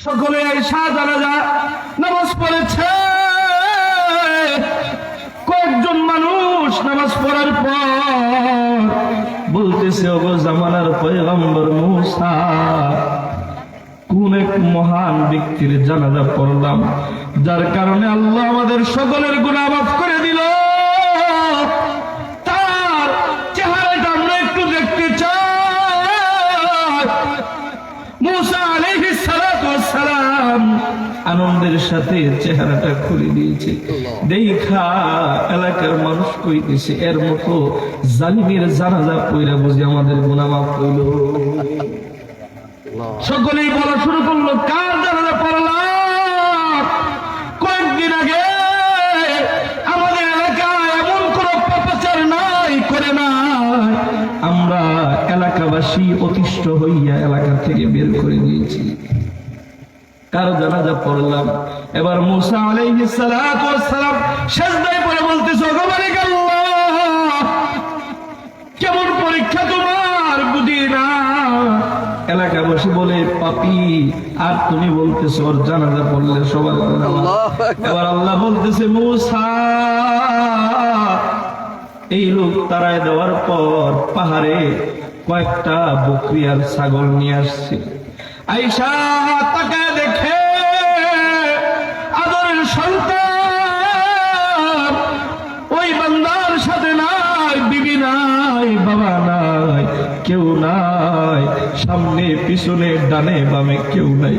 সকলে আয়েশা জানাজা নামাজ পড়েছে। কয়েকজন মানুষ নামাজ পড়ার পর বলতেছে, ওগো জামানার পয়গম্বর মূসা, কোন এক মহান ব্যক্তির জানাজা পড়লাম, যার কারণে আল্লাহ আমাদের সকলের গুনাহ মাফ করে দিল। তার চেহারাটা আমরা একটু দেখতে চাই। মূসা আলাইহিস সালাতু ওয়াস সালাম আনন্দের সাথে চেহারাটা খুলে দিয়েছে। দেখা এলাকার মানুষ কইতেছে, এর মতো জালিমের জানাজা পড়া বুঝি আমাদের গুনাহ মাফ হইল। সকলেই বলা শুরু করলো, কার জানাজা পড়লাম? কয়েকদিন আগে আমাদের এলাকায় এমন কোন পাপাচার নাই, করে নাই, আমরা এলাকাবাসী অতিষ্ঠ হইয়া এলাকা থেকে বের করে দিয়েছি। কার জানাজা পড়লাম? এবার মূসা আলাইহিস সালাতু ওয়াস সালাম সিজদায় পড়ে বলতেছে, ওগো মালিক আল্লাহ, কেমন পরীক্ষা তোমার বুঝি না। এলাকাবাসী বলে, পাপী, আর তুমি বলতেছো ওর জানাজা পড়লে সবার গুনাহ মাফ। এবার আল্লাহ বলতেছে, মূসা, এই লোক তারায় দেওয়ার পর পাহাড়ে কয়েকটা বকরি আর ছাগল নিয়ে আসছে। আয়েশা তাকায় দেখে আদরের সন্তান ওই বান্দার সাথে নাই, বিবি নাই, বাবা নাই, কেউ নাই, সামনে পিছনে ডানে বামে কেউ নাই।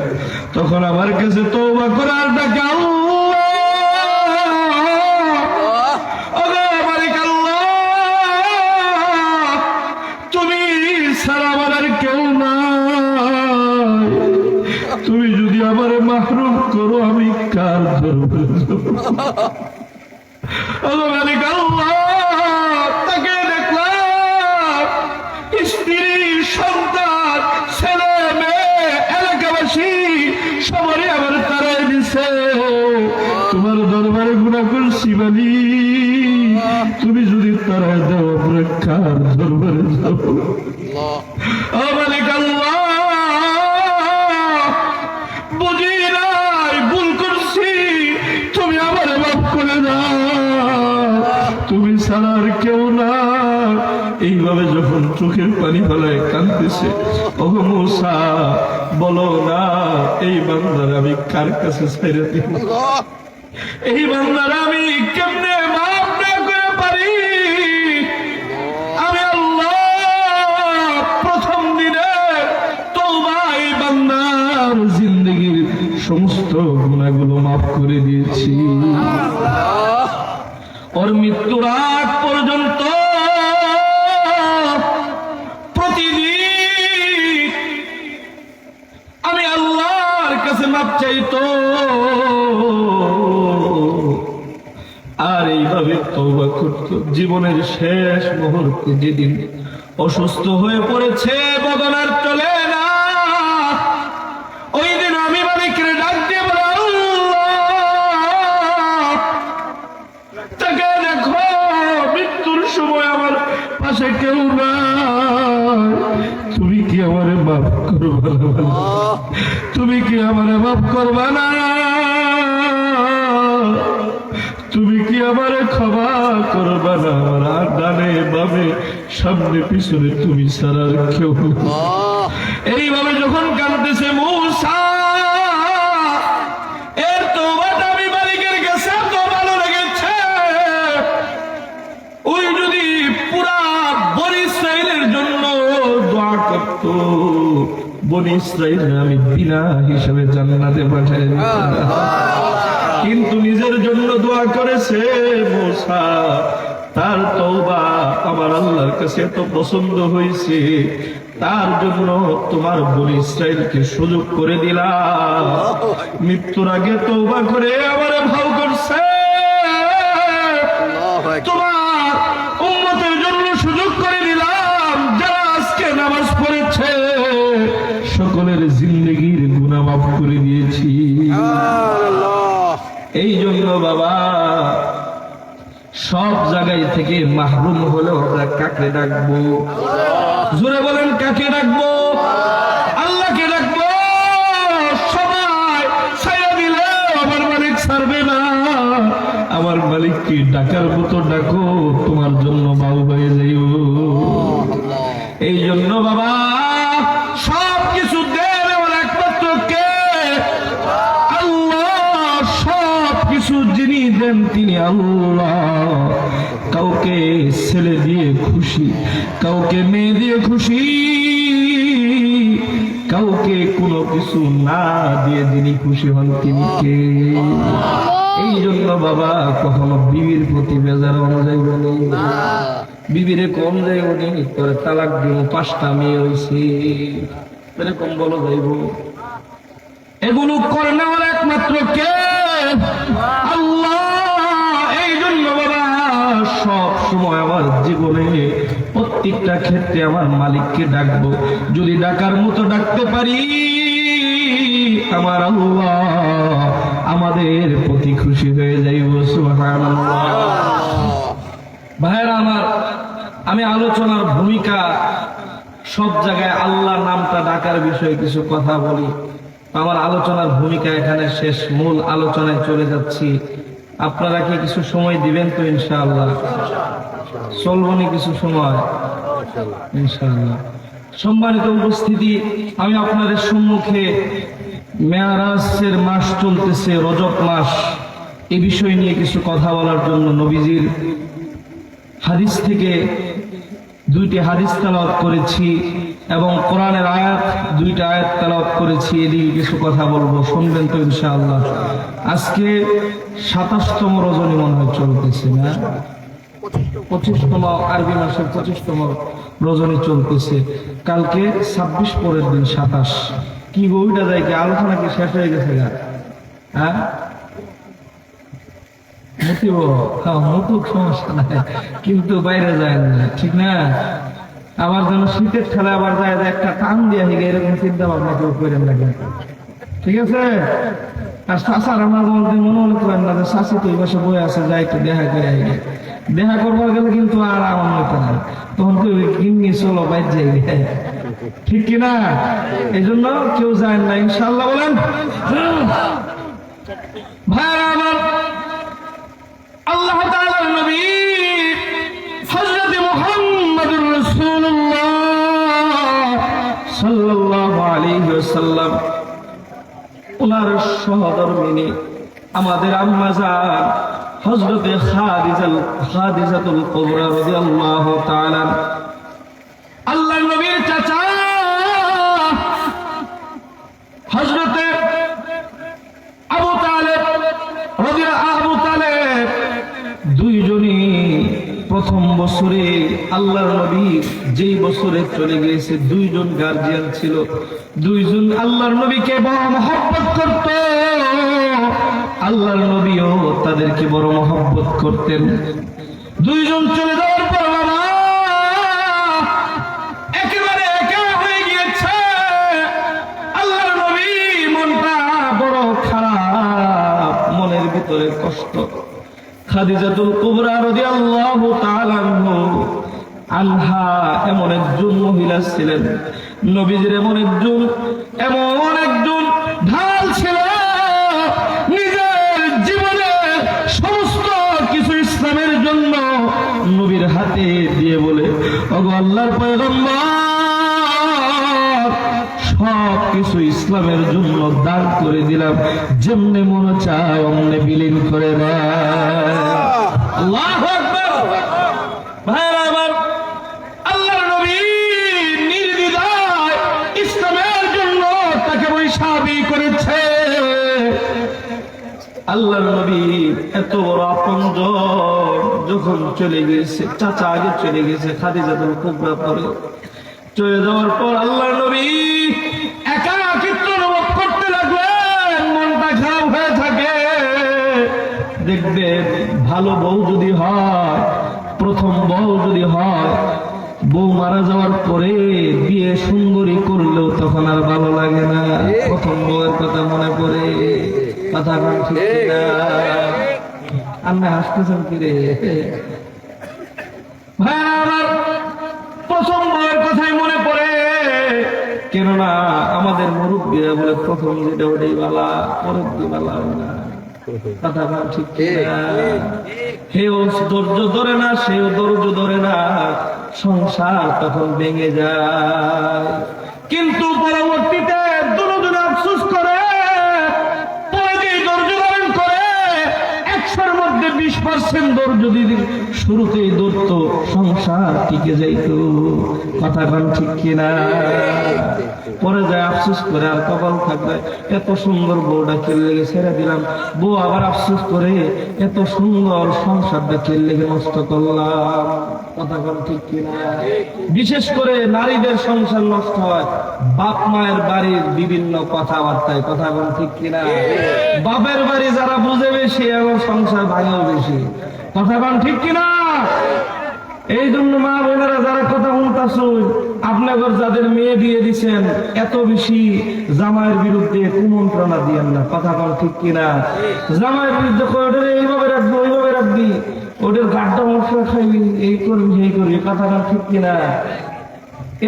তখন আমার কাছে তওবা করার ডাকে, তুমি যদি আমার মাহরুম করো, আমি কার দরবারে যাব? মালিক আল্লাহ, তাকে দেখলাম স্ত্রী, সন্তান, ছেলে মেয়ে, এলাকাবাসী সবারই আমার তারাই দিছে। তোমার দরবারে গুনাহ করছি বলি, তুমি যদি তারাই দাও, আমরা কার দরবারে যাব? মালিক আল্লাহ, বুঝি নাই, ভুল করছি, তুমি আমার মাফ করে দাও, তুমি ছাড়া আর কেউ না। এইভাবে যখন চোখের পানি ফেলায় কাঁদতেছে, ওগো মূসা, বলো না, এই বান্দার আমি কার কাছে ছেড়ে দিব? এই বান্দার আমি কেমনে মাফ না করে পারি? আমি আল্লাহ প্রথম দিনে তওবা এই বান্দার জিন্দেগীর সমস্ত গুনাহগুলো মাফ করে দিয়েছি। ওর মৃত্যুর আগ পর্যন্ত প্রতিদিন আমি আল্লাহর কাছে মাফ চাইতো, আর এইভাবে তওবা করত। জীবনের শেষ মুহূর্তে যেদিন অসুস্থ হয়ে পড়েছে, বদন আর চলে না, ওই দিন আমি মালিকের ডাক দিয়ে বলি, আল্লাহ, তাকে দেখো, মৃত্যুর সময় আমার পাশে কেউ নাই, তুমি কি আমারে মাফ করবা না? তুমি কি আমারে মাফ করবা না? তুমি কি আমারে ক্ষমা করবা না? আমার ডানে বামে সামনে পিছনে তুমি ছাড়া আর কেউ। এইভাবে যখন কাঁদতেছে মূসা, এর তওবাটা আমি মালিকের কাছে এত ভালো লেগেছে, ওই যদি পুরা বনি ইসরাইলের জন্য দোয়া করত, বনি ইসরাইল আমি বিনা হিসাবে জান্নাতে পাঠাই দিতাম। কিন্তু নিজের জন্য দোয়া করেছে মূসা, তার তওবা আমার আল্লাহর কাছে এত পছন্দ হয়েছে, তার জন্য তোমার বনি ইসরাইলকে সুযোগ করে দিলাম। মৃত্যুর আগে তওবা করে আমারে ভাও করছে, তোমার উম্মতের জন্য সুযোগ করে দিলাম, যারা আজকে নামাজ পড়েছে সকলের জিন্দেগীর গুনাহ মাফ করে দিয়েছি। এই জন্য বাবা, সব জায়গায় থেকে মাহরুম হলেও আমরা কাকে ডাকবো? জোরে বলেন, কাকে ডাকবো? আল্লাহকে ডাকবো। সবাই মালিককে ডাকার মতো ডাকো, তোমার জন্য বাউ হয়ে যাইব। এই জন্য বাবা সব কিছু দেন এমন একমাত্র কে? আল্লাহ। সব কিছু যিনি দেন তিনি আল্লাহ। কাউকে ছেলে দিয়ে খুশি, কাউকে মেয়ে দিয়ে খুশি, কাউকে কোনো কিছু না দিয়ে যিনি খুশি হন তিনি কে? এই জন্য বাবা কখনো বিবির প্রতি বেজার অনুযায়ী বলি, বিবিরে কম যাই উনি তোরে তালাক দিব, 5টা মেয়ে হয়েছে, এরকম বলো যাইব? এগুলো করে নেওয়ার একমাত্র কে? আল্লাহ। এই জন্য বাবা সব সময় আমার জীবনে প্রত্যেকটা ক্ষেত্রে আমার মালিককে ডাকবো। যদি ডাকার মতো ডাকতে পারি, আমার আল্লাহ আমাদের প্রতি খুশি হয়ে যাইব। সুবহানাল্লাহ। ভাইরা আমার, আমি আলোচনার ভূমিকা সব জায়গায় আল্লাহর নামটা ডাকার বিষয়ে কিছু কথা বলি। আমার আলোচনার ভূমিকা এখানে শেষ, মূল আলোচনায় চলে যাচ্ছি। আপনারা কি কিছু সময় দিবেন তো? ইনশাআল্লাহ চলবনি কিছু সময় ইনশাআল্লাহ। সম্মানিত উপস্থিতি, আমি আপনাদের সম্মুখে মেয়ারাজের মাস চলতেছে, রজব মাস, এই বিষয় নিয়ে কিছু কথা বলার জন্য নবীজির হাদিস থেকে 2টি হাদিস তেলাওয়াত করেছি এবং কোরআনের আয়াত 2টা আয়াত তেলাওয়াত করেছি। এদিকে কিছু কথা বলবো, শুনবেন তো ইনশাআল্লাহ। আজকে 27তম রজনী মনে হয় চলতেছে, না 25তম, আরবি মাসের 25তম রজনী চলতেছে। কালকে 26, পরের দিন 27। কি বইটা যায় কি? আলোচনা কি শেষ হয়ে গেছে? হ্যাঁ মতিব, হ্যাঁ মতুক, সমস্যা নাই, কিন্তু বাইরে যায় না, ঠিক না? আবার যেন শীতের খেলা আবার যায় একটা টান দিয়ে হিগে, এরকম চিন্তা ভাবনা কেউ করেন না, ঠিক আছে? আর শাশার আমার মনে করেন না যে শাশি তো এই পাশে বই আছে, যাই একটু দেখা করে আগে। দেখা করবার গেলে কিন্তু আর আমার মতো না, তখন কেউ কিনে চলো বাইর যাই, ঠিক কিনা? এই জন্য কেউ যায় না, ইনশাআল্লাহ বলেন। ভাইরা আমার, আল্লাহ তাআলার নবী হযরত মুহাম্মদুর রাসূলুল্লাহ সাল্লাল্লাহু আলাইহি ওয়াসাল্লাম ওনার সহধর্মিণী আমাদের আম্মা জান হযরত খাদিজাতুল কুবরা রাদিয়াল্লাহু তাআলা, আল্লাহর নবীর চাচা হযরত আবু তালেব রাদিয়াল্লাহু তাআলা, দুইজনই প্রথম বছরে আল্লাহর নবী যেই বছরে চলে গিয়েছে, 2জন গার্জিয়ান ছিল, 2জন আল্লাহর নবীকে বড় মহব্বত করত, আল্লাহর নবীও তাদেরকে বড় মহব্বত করতেন। 2জন চলে যাওয়ার পর বাবা একেবারে একা হয়ে গিয়েছে। আল্লাহর নবী মনটা বড় খারাপ, মনের ভিতরে কষ্ট। খাদিজাতুল কুবরা রাদিয়াল্লাহু তাআলা আনহা এমন একজন মহিলা ছিলেন, নবীজির এমন একজন ঢাল ছিল, নিজের জীবনে সমস্ত কিছু ইসলামের জন্য নবীর হাতে দিয়ে বলে, ওগো আল্লাহর পয়গম্বর, সব কিছু ইসলামের জন্য দান করে দিলাম, যেমনে মনে চায় অমনে বিলীন করে দেয়। আল্লাহু আকবার। ভাইরা আমার, আল্লাহর নবী নির্দ্বিধায় ইসলামের জন্য তাকে বৈশাবি করেছে। আল্লাহর নবী এত বড় আপনজন যখন চলে গেছে, চাচা আগে চলে গেছে, খাদিজাতুল কুবরা পরে চলে যাওয়ার পর আল্লাহর নবী একাকিত্ব অনুভব করতে লাগলেন, মনটা খারাপ হয়ে থাকে। দেখবে ভালো বউ যদি হয়, প্রথম বউ যদি হয়, বউ মারা যাওয়ার পরে বিয়ে সুন্দরী করলেও তখন আর ভালো লাগে না, প্রথম বউয়ের কথা মনে পড়ে। কথা ঠিক না? আপনি হাসতেছেন কিরে? ভাই আমার, প্রথম বউয়ের কথাই মনে পড়ে, কেননা আমাদের মুরব্বীরা বলে প্রথম যেটা ওটাই বালা, পরের দি বালা না। কথা ঠিক না? হেও ধৈর্য ধরে না, সেও ধৈর্য ধরে না, সংসার তখন ভেঙে যায়। কিন্তু পরবর্তীতে দুজনে আফসোস করে, পরে যে ধৈর্য ধারণ করে 100-র মধ্যে 20% ধৈর্য যদি শুরুতেই ধরত, সংসার টিকে যাইত। কথা বল ঠিক কিনা? পরে যায় আফসোস করে, আর কপাল থাকবে এত সুন্দর বউটা কেলে ছেড়ে দিলাম, বউ আবার আফসোস করে এত সুন্দর সংসারটা কেলে নষ্ট করলাম। কথা বল ঠিক কিনা? বিশেষ করে নারীদের সংসার নষ্ট হয় বাপ মায়ের বাড়ির বিভিন্ন কথাবার্তায়। কথা বল ঠিক কিনা? বাপের বাড়ি যারা বুঝে বেশি এবং সংসার ভাঙেও বেশি। কথা বল ঠিক কিনা? এই জন্য মা বোনেরা যারা কথা বলতেছেন, আপনাদের যাদের মেয়ে বিয়ে দিচ্ছেন, এত বেশি জামাইয়ের বিরুদ্ধে কুমন্ত্রণা দিয়েন না। কথা বল ঠিক কিনা? জামাইয়ের বিরুদ্ধে ওদের এইভাবে রাখবি, ওইভাবে রাখবি, ওদের গাড্ডা মশলা খাইবি, এই করবি, এই করবি। কথা বল ঠিক কিনা?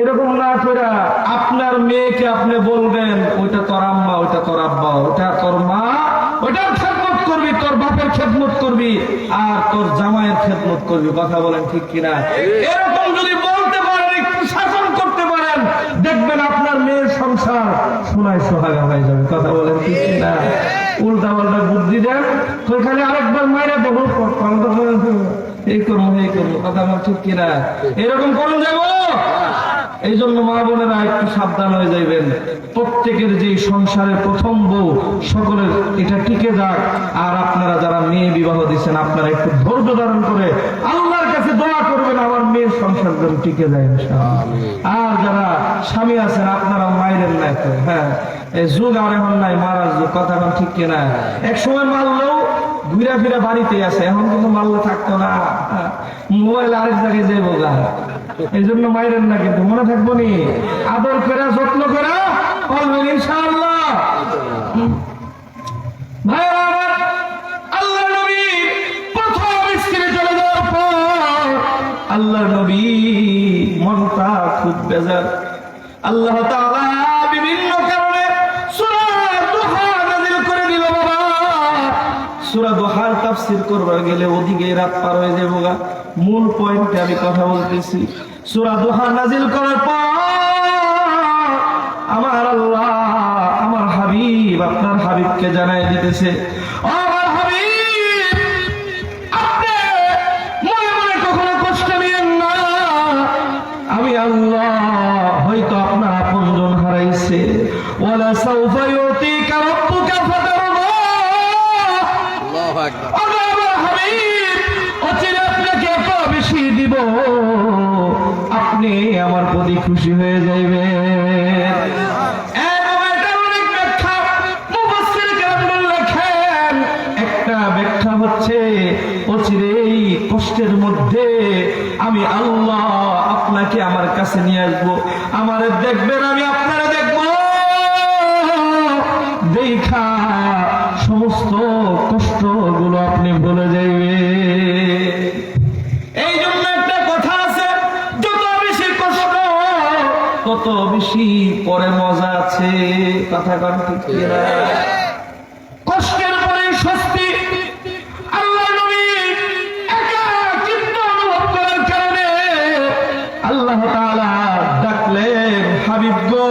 এরকম না করে আপনার মেয়েকে আপনি বলবেন, ওইটা তোর আম্মা, ওইটা তোর আব্বা, ওটা তোর মা, ওইটার খেদমত করবি, তোর বাপের খেদমত করবি, আর তোর জামাইয়ের খেদমত করবি। কথা বলেন ঠিক কিনা? এরকম যদি বলতে পারেন, একটু শাসন করতে পারেন, দেখবেন আপনার মেয়ের সংসার সোনায় সোহাগা হয়ে যাবে। কথা বলেন ঠিক কিনা? উল্টা পাল্টা বুদ্ধি দেন, ওইখানে আরেকবার মাইরা দেবো, এই করবো, এই করবো। কথা বল ঠিক কিনা? এরকম করুন যাবো। এই জন্য মা বোনেরা একটু সাবধান হয়ে যাইবেন। প্রত্যেকের যে সংসারের প্রথম বউ, সকলের এটা টিকে যাক। আর আপনারা যারা মেয়ে বিবাহ দিচ্ছেন, আপনারা একটু ধৈর্য ধারণ করে আল্লাহর কাছে দোয়া করবেন, আমার মেয়ের সংসার যেন টিকে যায় ইনশাআল্লাহ। আর যারা স্বামী আছেন, আপনারা মায়ের নাই তো, হ্যাঁ, এই যুগ আর এখন নাই, মারার যুগ। কথা ঠিক কিনা? এক সময় মারলেও ঘুরা ফিরা বাড়িতে আছে, এখন কিন্তু মারলে থাকতো না, মোবাইল আরেক জায়গায় যাই বোঝা। এই জন্য মাইরেন না, কিন্তু মনে থাকবো নি, আদর করে যত্ন করে বলবেন ইনশাআল্লাহ। ভাইরা আমার, আল্লাহ নবী প্রথম স্ত্রী চলে যাওয়ার পর আল্লাহ নবী মনটা খুব বেজার। আল্লাহ তাআলা বিভিন্ন কারণে সূরা দুহা নাযিল করে দিল। বাবা, সূরা দুহার তাফসীর করবার গেলে ওদিকে রাত পার হয়ে যাবে। মূল পয়েন্টে আমি কথা বলতেছি। সূরা দুহা নাযিল করার পর আমার আল্লাহ, আমার হাবিব আপনার হাবিবকে জানাই দিতেছে, আমার হাবিব, আপনি মনে মনে কখনো কষ্ট নিয়েন না। আমি আল্লাহ হয়তো আপনার আপনজন হারাইছে। ওয়ালা সাউফা ইউতিকা রাব্বুকা ফাতারদা। আল্লাহু আকবার। আমার হাবিব, অচিরে আপনাকে এত বেশি দিব, আপনি আমার প্রতি খুশি হয়ে যাইবেন। একটা ব্যাখ্যা হচ্ছে, অচিরেই কষ্টের মধ্যে আমি আল্লাহ আপনাকে আমার কাছে নিয়ে আসবো, আমারে দেখবেন, আমি আপনারা দেখবো, দেখা সমস্ত কষ্ট গুলো আপনি ভুলে যাইবেন। এই জন্য একটা কথা আছে, যত বেশি কষ্ট তত বেশি পরে মজা আছে। কথা কন ঠিক কিনা? কষ্টের পরে স্বস্তি। আল্লাহ নবী একাকিত্ব অনুভব করার কারণে আল্লাহ তাআলা ডাকলেন, হাবিব গো,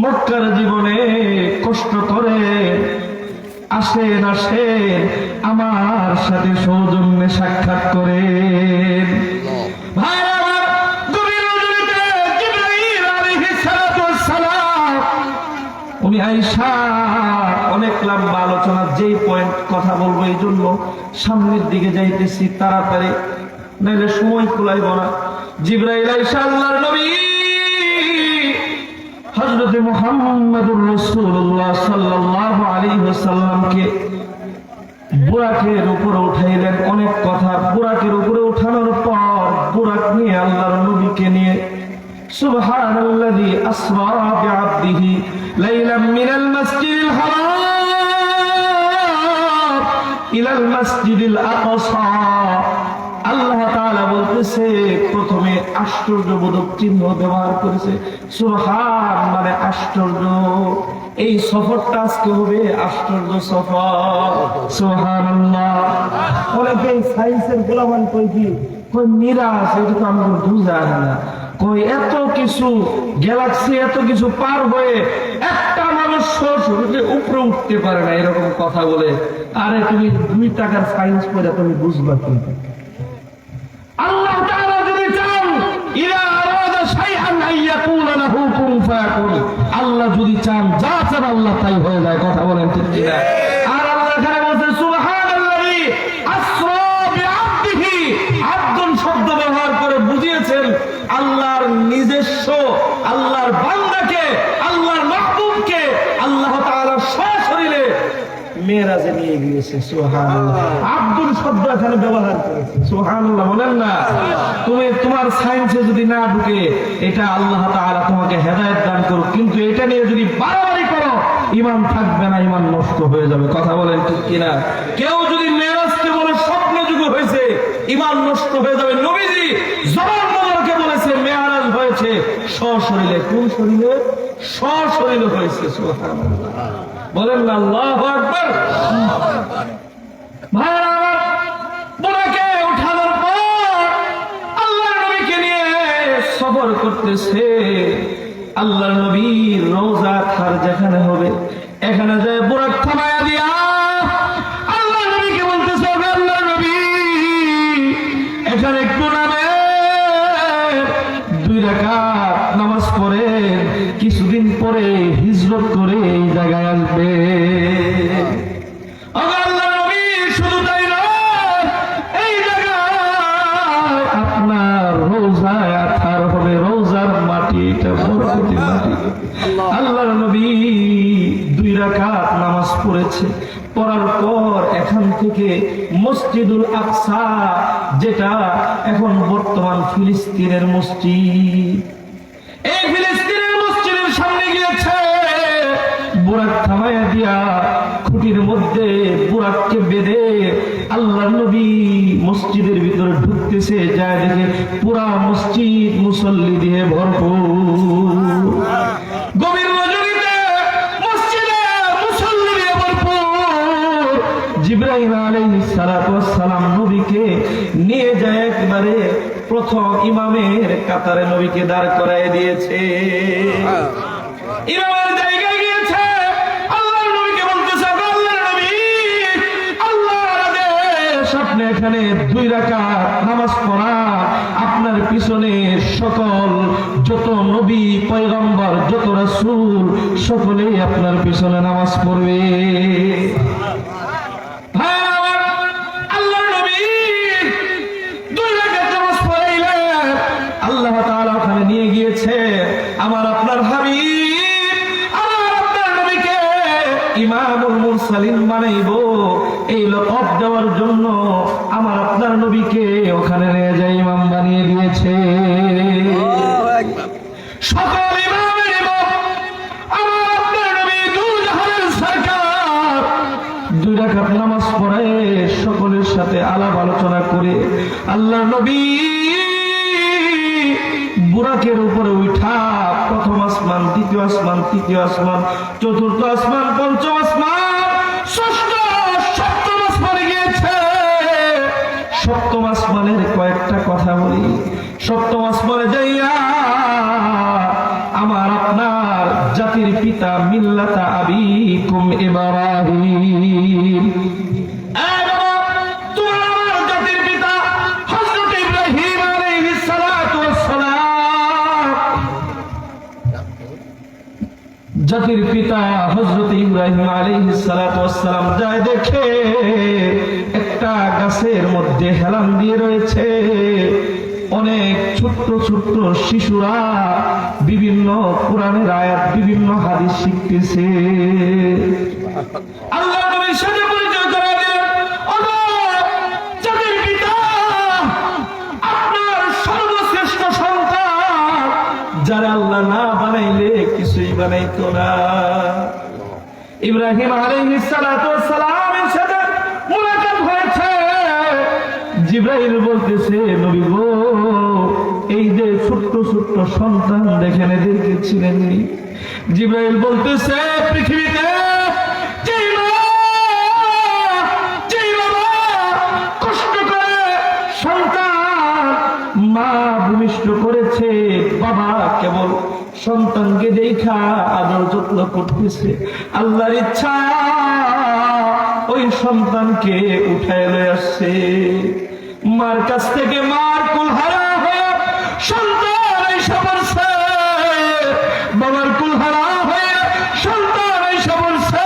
মক্কার জীবনে কষ্ট করে আসেন, আসেন, আমার সাথে সৌজন্যে সাক্ষাৎ করেন। উনি আয়েশা অনেক লম্বা আলোচনা, যেই পয়েন্ট কথা বলবো এই জন্য সামনের দিকে যাইতেছি তাড়াতাড়ি, নাইলে সময় কুলাইব না। জিবরাইল আয়েশা আল্লাহর নবী হযরত মুহাম্মদুর রাসূলুল্লাহ সাল্লাল্লাহু আলাইহি ওয়াসাল্লামকে বুরাকের উপরে উঠাইলেন। অনেক কথা, বুরাকের উপরে উঠানোর পর বুরাক নিয়ে আল্লাহর নবীকে নিয়ে সুবহানাল্লাযী আসরা বিআবদিহি লাইলাম মিনাল মাসজিদিল হারাম ইলাল মাসজিদিল আকসা। আল্লাহ তাআলা বলতেছে, প্রথমে আশ্চর্যবোধক চিহ্ন ব্যবহার করেছে। সুবহান মানে আশ্চর্য। এই এই সফরটা আজকে হবে আশ্চর্য সফর। সুবহানাল্লাহ। অনেকে সায়েন্সের গোলামান কই কি কই নিরাশ, এটা তো আমরা বুঝা না। কই এত কিছু গ্যালাক্সি এত কিছু পার হয়ে একটা মানুষ সরাসরি উপরে উঠতে পারে না, এরকম কথা বলে। আরে তুমি 2 টাকার সায়েন্স পড়ে তুমি বুঝবা কি? আল্লাহ তাআলা যদি চান, ইলা আরাদা শাইআন আইয়াকুলা লাহু কুন ফায়াকুন, আল্লাহ যদি চান, যা চান আল্লাহ তাই হয়ে যায়। কথা বলেন ঠিক কিনা? আর আল্লাহ এখানে বলছেন সুবহানাল্লাযী আসরা বিআবদিহি, আব্দুন শব্দ ব্যবহার করে বুঝিয়েছেন আল্লাহর নিজস্ব, আল্লাহর বান্দাকে, আল্লাহর মাহবুবকে আল্লাহ তাআলা সশরীরে মেরাজে নিয়ে গিয়েছে। সুবহানাল্লাহ। আব্দুল শব্দ এখানে ব্যবহার করেছে। সুবহানাল্লাহ বলেন না? তুমি তোমার সায়েন্সে যদি না ঢুকে, এটা আল্লাহ তাআলা তোমাকে হেদায়েত দান করুক, কিন্তু এটা নিয়ে যদি বাড়াবাড়ি করো ঈমান থাকবে না, ঈমান নষ্ট হয়ে যাবে। কথা বলেন ঠিক কিনা? কেউ যদি মেরাজকে বলে স্বপ্ন যুগ হয়েছে, ঈমান নষ্ট হয়ে যাবে। নবীজি জবান মোবারকে বলেছে মেরাজ হয়েছে সশরীরে। কোন শরীরে? সশরীরে হয়েছে। সুবহানাল্লাহ বলেন না? আল্লাহু আকবার। ভাইরা আমার, বুরাকে উঠানোর পর আল্লাহর নবীকে নিয়ে সফর করতেছে। আল্লাহর নবীর রওজা খার যেখানে হবে, এখানে যায় বুরাক থামায়া দিয়া আল্লাহর নবীকে বলতেছে, আল্লাহর নবী এখানে একটু নামে 2 রাকাত নামাজ পড়ে, কিছুদিন পরে হিজরত করে এই জায়গায় আসবে। আল্লাহর নবী শুধু তাই নয়, এই জায়গায় আপনার রওজায় আথার হবে, রওজার মাটি, এটা বরকতি মাটি। আল্লাহর নবী 2 রাকাত নামাজ পড়েছে। পড়ার পর এখান থেকে মসজিদুল আকসা, যেটা এখন বর্তমান ফিলিস্তিনের মসজিদ, এই ফিলিস্তিনের মসজিদের সামনে গিয়েছে। বুরাক থামাইয়া দিয়া খুঁটির মধ্যে বুরাককে বেঁধে আল্লাহর নবী মসজিদের ভিতরে ঢুকতেছে। যায় দেখে পুরা মসজিদ মুসল্লি দিয়ে ভরপুর। গভীর রজনীতে মসজিদে মুসল্লি দিয়ে ভরপুর। জিবরাইল আলাইহিস সালাতু ওয়াস সালাম নবীকে নিয়ে যায় একবারে প্রথম ইমামের কাতারে নবীকে দাঁড় করায় দিয়েছে। ইমামের জায়গায় গিয়েছে। আল্লাহর নবীকে বলতেছে, আল্লাহর নবী, আল্লাহর আদেশ আপনি এখানে 2 রাকাত নামাজ পড়া, আপনার পিছনে সকল যত নবী পয়গম্বর যত রাসূল সকলেই আপনার পিছনে নামাজ পড়বে। আল্লাহ তাআলা ওখানে নিয়ে গিয়েছে আমার আপনার হাবিব, আমার আপনার নবীকে ইমামুল মুরসালিন বানাইবো। এই লকব দেওয়ার জন্য আমার আপনার নবীকে ওখানে নিয়ে যায় ইমাম বানিয়ে দিয়েছে। সকল ইমামের ইমাম আমার আপনার নবী, 2 জাহানের সরকার। 2 রাকাত নামাজ পড়ে সকলের সাথে আলাপ আলোচনা করে আল্লাহর নবী বুরাকের উপরে উঠা প্রথম আসমান, দ্বিতীয় আসমান, তৃতীয় আসমান, চতুর্থ আসমান, পঞ্চম আসমান, ষষ্ঠ সপ্তম আসমানে গিয়েছে। সপ্তম আসমানের কয়েকটা কথা বলি। সপ্তম আসমানে যাইয়া আমার আপনার জাতির পিতা মিল্লাতা আবিকুম ইব্রাহিম, জাতির পিতা হযরত ইব্রাহিম আলাইহিস সালাতু ওয়াস সালাম যায় দেখে একটা গাছের মধ্যে হেলান দিয়ে রয়েছে অনেক ছোট্ট ছোট্ট শিশুরা বিভিন্ন কোরআনের আয়াত, বিভিন্ন হাদিস শিখতেছে। আল্লাহ নবীর সাথে পরিচয় করে দিলেন, ওগো জাতির পিতা, আপনার সর্বশ্রেষ্ঠ সন্তান, যারা আল্লাহ না বানাইলে কিছুই বানাইতো না। ইব্রাহিম আলাইহিস সালাতু ওয়াস সালামের সাথে মুলাকাত হয়েছে। জিবরাইল বলতেছে, নবী গো, এই যে ছোট্ট ছোট্ট সন্তান দেখেন, এদেরকে ছিলেন। জিবরাইল বলতেছে, পৃথিবীতে রেখা আদর যত্ন করতেছে। আল্লাহর ইচ্ছা ওই সন্তানকে উঠায় লয়ে আসছে মার কাছ থেকে। মার কুলহারা হয়ে সন্তান এসে বলছে, বাবার কুলহারা হয়ে সন্তান এসে বলছে।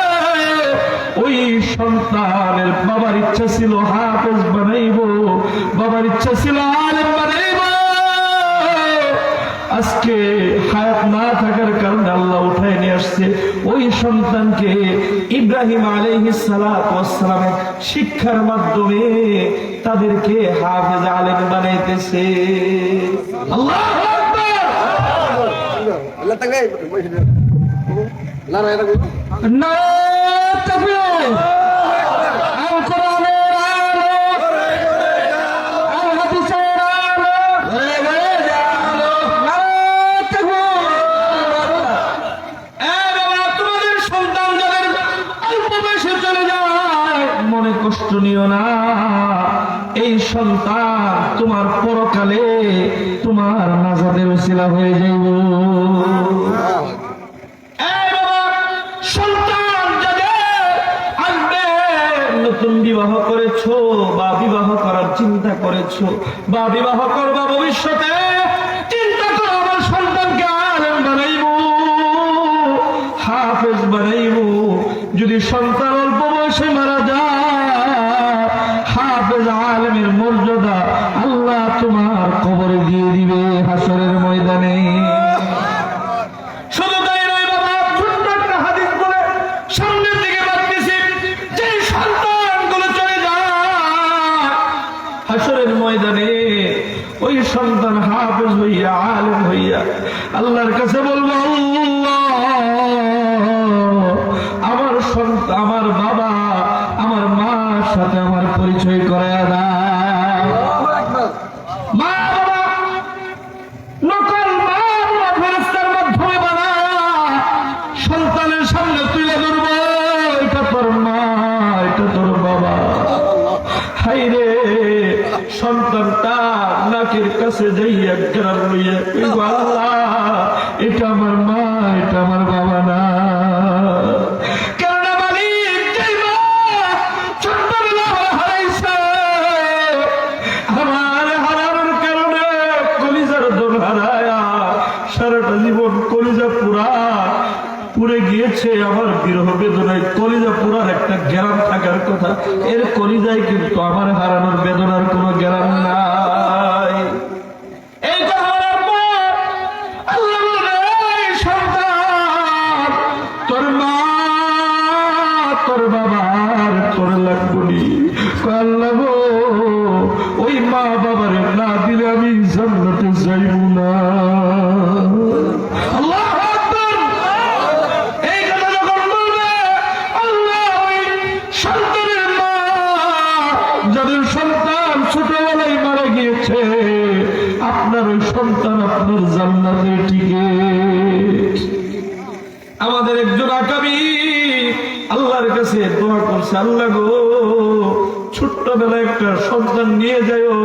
ওই সন্তানের বাবার ইচ্ছা ছিল হাফেজ বানাইব, বাবার ইচ্ছা ছিল আলেম বানাইব। আজকে হায়াত না থাকার কারণে আল্লাহ উঠায় নিয়ে আসছে ওই সন্তানকে। ইব্রাহিম আলাইহিস সালাতু ওয়াস সালামের শিক্ষার মাধ্যমে তাদেরকে হাফেজ আলেম বানাইতেছে। আল্লাহু আকবার। আল্লাহ তাআলা নারায়ণ না তাকবীর। আল কোরআনের আলো, আল হাদিসের আলো, তোমাদের সন্তান যাদের অল্প বয়সে চলে যায় মনে কষ্ট নিও না। এই সন্তান তোমার পরকালে তোমার নাজাতের ওসিলা হয়ে যাইব। সন্তান যাদের আসবে, নতুন বিবাহ করেছো বা বিবাহ করার চিন্তা করেছো বা বিবাহ করবা ভবিষ্যতে, চিন্তা করো আমার সন্তানকে আলেম বানাইব, হাফেজ বানাইব। যদি সন্তান অল্প বয়সে মারা যায়, হাফেজ আলেমের মর্যাদা আল্লাহ তোমার কবরে দিয়ে দিবে হাসরের ময়দানে। শুধু তাই নয় বাবা, ছোট্ট একটা হাদিস বলে সামনের দিকে বাড়তেছি। যে সন্তানগুলো চলে যায় হাসরের ময়দানে, ওই সন্তান হাফেজ হইয়া আলেম হইয়া আল্লাহর কাছে বলবো, আল্লাহ আমার সন্তান, আমার বাবা, আমার মার সাথে আমার পরিচয় করায়া দাও। মা বাবা নকল মা বাবা ফেরেশতার মাধ্যমে বানায় সন্তানের সামনে তুলে ধরবো, এটা তোর মা, এটা তোর বাবা। হাইরে সন্তানটা নাকের কাছে যাইয়া গ্রাম লইয়া কইব, আল্লাহ এটা আমার মা, এটা আমার বাবা না। কেননা মালিক যেই মা ছোট্টবেলা হারাইছে, আমার হারানোর কারণে কলিজার দোল হারায়া সারাটা জীবন কলিজা পুড়ে গিয়েছে। আমার বিরহ বেদনায় কলিজা পুরার একটা গ্যারাম থাকার কথা, এর কলিজায় কিন্তু আমার হারানোর বেদনার কোনো গ্যারাম নাই। এই কথা বলার পর আল্লাহ বললেন, এই সন্তান তোর মা, তোর বাবার তোর লাগবনি। আল্লাহ গো, ওই মা বাবার না দিলে আমি জান্নাতে যাইব না। আল্লাহু আকবার। এই কথা যখন বলবে আল্লাহ, ওই সন্তানের মা, যাদের সন্তান ছোটবেলায় মারা গিয়েছে, আপনার ওই সন্তান আপনার জান্নাতে টিকিট। আমাদের একজন আকাবী আল্লাহর কাছে দোয়া করছে, আল্লাহ গো ছোট্টবেলায় একটা সন্তান নিয়ে যাও,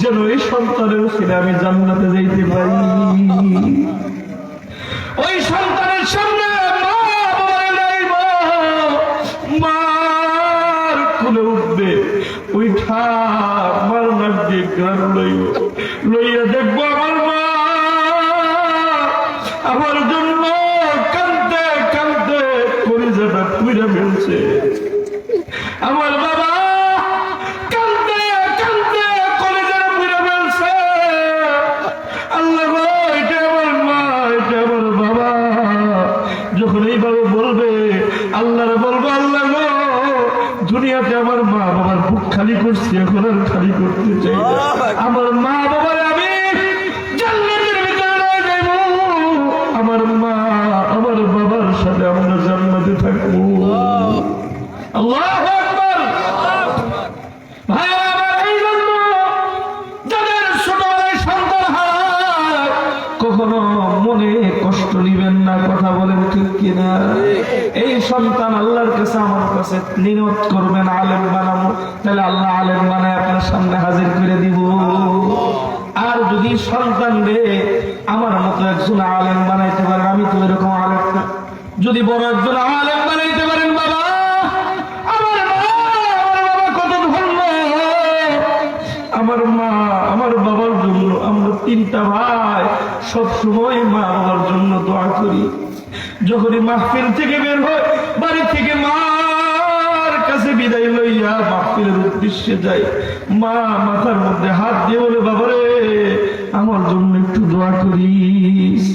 যেন এই সন্তানের ছিল আমি জান্নাতে যাইতে পারি। ওই সন্তানের সামনে মা বাবার যাইব, মার কোলে উঠবে, উঠা মার নাক দিয়ে গ্রাম লইয়া দেখবো আমার মা আমার জন্য কাঁদতে কাঁদতে কলিজাটা পুইরা ফেলছে। আমার বাবা কাঁদতে কাঁদতে কলিজাটা পুইরা ফেলছে। আল্লাহ গো, এটা আমার মা, এটা আমার বাবা। যখন এইভাবে বলবে, আল্লাহরে বলবো, আল্লাহ গো দুনিয়াতে আমার মা বাবার বুক খালি করছি, এখন আর খালি করতে চাই না। আমার মা বাবার আমি জান্নাতের ভিতরে নিয়ে যাইব, আমার মা আমার বাবার সাথে আমরা জান্নাতে থাকবো। আল্লাহু আকবার। ভাইরা আমার, এই জন্য যাদের ছোটবেলায় সন্তান হারায় কখনো মনে কষ্ট নিবেন না, কথা বলেন ঠিক কিনা? এই সন্তান আল্লাহর কাছে আমার কাছে নিয়ত করবেন আলেম বানাবো, তাহলে আল্লাহ আলেম বানায় আপনার সামনে হাজির করে দিব। আর যদি সন্তান রে আমার মতো একজন আলেম বানাইতে পারেন। আমি তো এরকম আলেম না। যদি বড় একজন আলেম বানাইতে পারেন বাবা, আমার বাবা কত ধন্য। আমার মা আমার বাবার জন্য, আমরা 3টা ভাই সব সময় মা বাবার জন্য দোয়া করি। যখনই মাহফিল থেকে বের হয়, বাড়ি থেকে মার কাছে বিদায় লইয়া মাহফিলের উদ্দেশ্যে যাই, মা মাথার মধ্যে হাত দিয়ে বলে, বাবারে আমার জন্য একটু দোয়া করিস।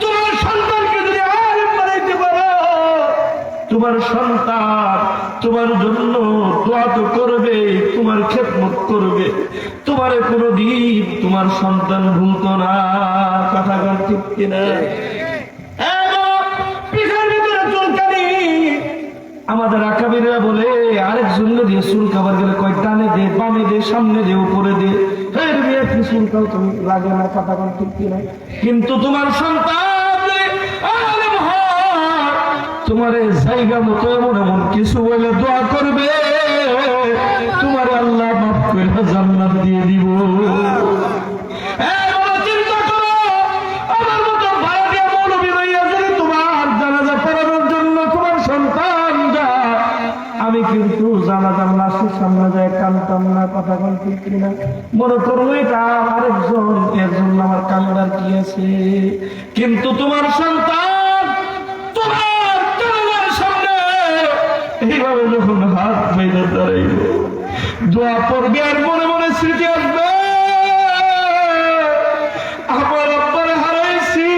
তোমার সন্তানকে যদি আলেম বানাইতে পারো, তোমার সন্তান তোমার জন্য দোয়া তো করবে, তোমার খেদমত করবে, তোমার কোনদিন তোমার সন্তান ভুলতো না। কথা বল ঠিক কিনা? পিঠের ভিতরে চুলকানি। আমাদের আকাবিরা বলে আরেকজন দিয়ে চুল কাবার গেলে কয় ডানে দে, বামে দে, সামনে দে, উপরে দে। চুল কাও তুমি লাগে না। কথা বল ঠিক কিনা? কিন্তু তোমার সন্তান আলেম হয়, তোমার জায়গা মতো এমন এমন কিছু বলে দোয়া করবে, তোমার আল্লাহ মাফ করে জান্নাত দিয়ে দিব। চিন্তা করো, আমার মতো ভাড়াটিয়া মৌলবী রইয়া যদি তোমার জানাজা পড়ানোর জন্য তোমার সন্তান যায়, আমি কিন্তু জানাজার লাশের সামনে যায় কানতাম না। কথা বল ঠিক কিনা? মনে করবো এটা আরেকজন, এর জন্য আমার কান্নার কি আছে। কিন্তু তোমার সন্তান তোমার জানাজার সামনে এইভাবে যখন হাত বেঁধে দাঁড়াইব, দোয়া পড়বে, আর মনে মনে স্মৃতি আসবে, আমার আব্বারে হারাইছি,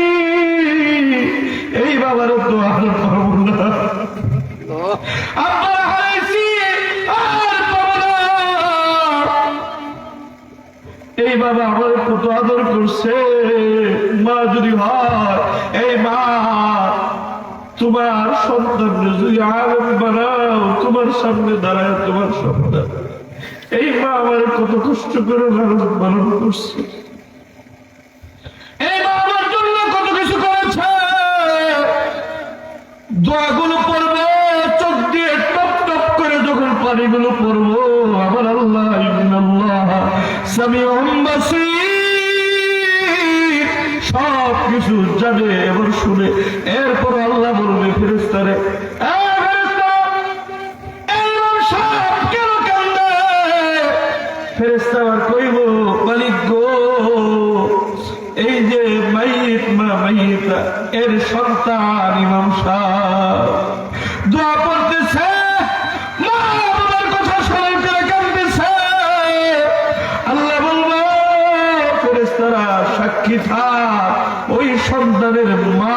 এই বাবারও দোয়া আর পাবো না। আব্বারে হারাইছি আর পাবো না। এই বাবা আমার কত আদর করছে। মা যদি হয়, এই মা তোমার সন্তান যদি আলেম বানাও, তোমার সামনে দাঁড়ায় তোমার সন্তান, এই মা আমার কত কষ্ট করে লালন পালন করছে, এই মা আমার জন্য কত কিছু করেছে। দোয়াগুলো পড়বো, চোখ দিয়ে টপ টপ করে যখন পানিগুলো পড়বো, আমার আল্লাহ ইন্নাল্লাহ সামিউন বাসীর, সব কিছু জানে এবং শুনে। এরপর আল্লাহ বলবে ফেরেশতারে, ফেরেশতা আর কইব, মালিক গো, এই যে মাইয়িত মা মাইয়িতা এর সন্তান ইমাম সাহেব দোয়া পড়তেছে, মা বাবার কথা শোনার পরে কাঁদতেছে। আল্লাহ বলবো ফেরেশতারা সাক্ষী থাক, ওই সন্তানের মা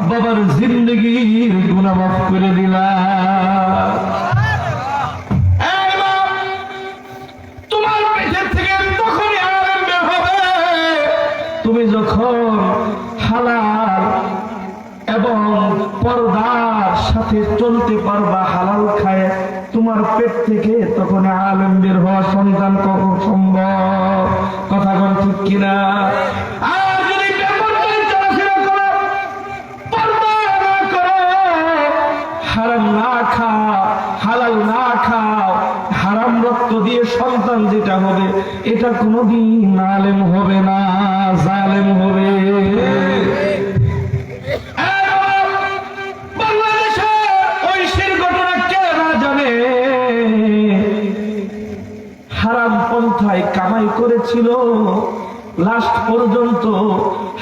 বাবার জিন্দগির গুনাহ মাফ করে দিলাম। তুমি যখন হালাল এবং পর্দার সাথে চলতে পারবা, হালাল খায় তোমার পেট থেকে, তখন আলেম বের হওয়া সন্তান কখন সম্ভব। কথা বল ঠিক কিনা? আর যদি চলাফেরা করো, পর্দা না করো, হারাম না খাও, হালাল না খাও, হারাম রক্ত দিয়ে সন্তান যেটা হবে, এটা কোনোদিন আলেম হবে না, জালেম হবে। বাংলাদেশে ঐশীর ঘটনা কে না জানে? হারাম পন্থায় কামাই করেছিল, লাস্ট পর্যন্ত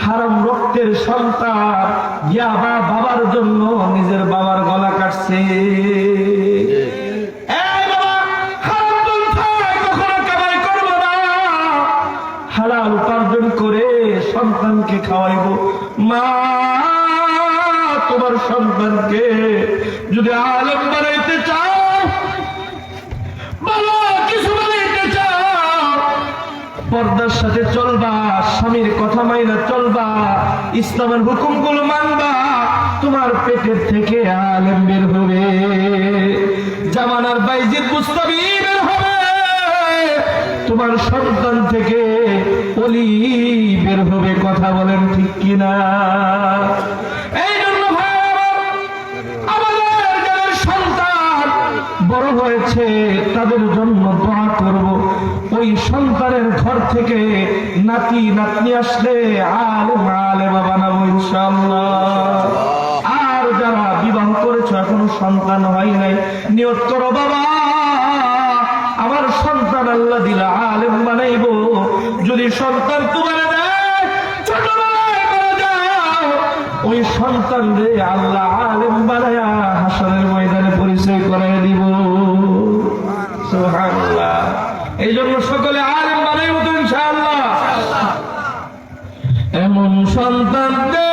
হারাম রক্তের সন্তান ইয়াবা বাবার জন্য নিজের বাবার গলা কাটছে। হালাল উপার্জন করে সন্তানকে খাওয়াইব। মা তোমার সন্তানকে যদি আলেম বানাইতে চাও, ভালো কিছু বানাইতে চাও, পর্দার সাথে চলবা, স্বামীর কথা মাইনা চলবা, ইসলামের হুকুমগুলো মানবা, তোমার পেটের থেকে আলেম বের হবে, জামানার বাইজিদ মুস্তাবি বের হবে, তোমার সন্তান থেকে ওলি বের হবে। কথা বলেন ঠিক কিনা? এই জন্য ভাই, আমাদের যাদের সন্তান বড় রয়েছে তাদের জন্য দোয়া করব। ওই সন্তানের ঘর থেকে নাতি নাতনি আসলে আলেমা বানাবো ইনশাআল্লাহ। আর যারা বিবাহ করেছো এখনো সন্তান হয় নাই, নিয়ত করো বাবা আমার সন্তান আল্লাহ দিলা আলেম বানাইব। যদি সন্তান তোমার দেয় ছোটবেলায় মারা যাও, ওই সন্তান রে আল্লাহ আলেম বানায়া হাসরের ময়দানে পরিচয় করাই দিব। সুবহানাল্লাহ। এই জন্য সকলে আলেম বানাইব তো ইনশাআল্লাহ। এমন সন্তান দে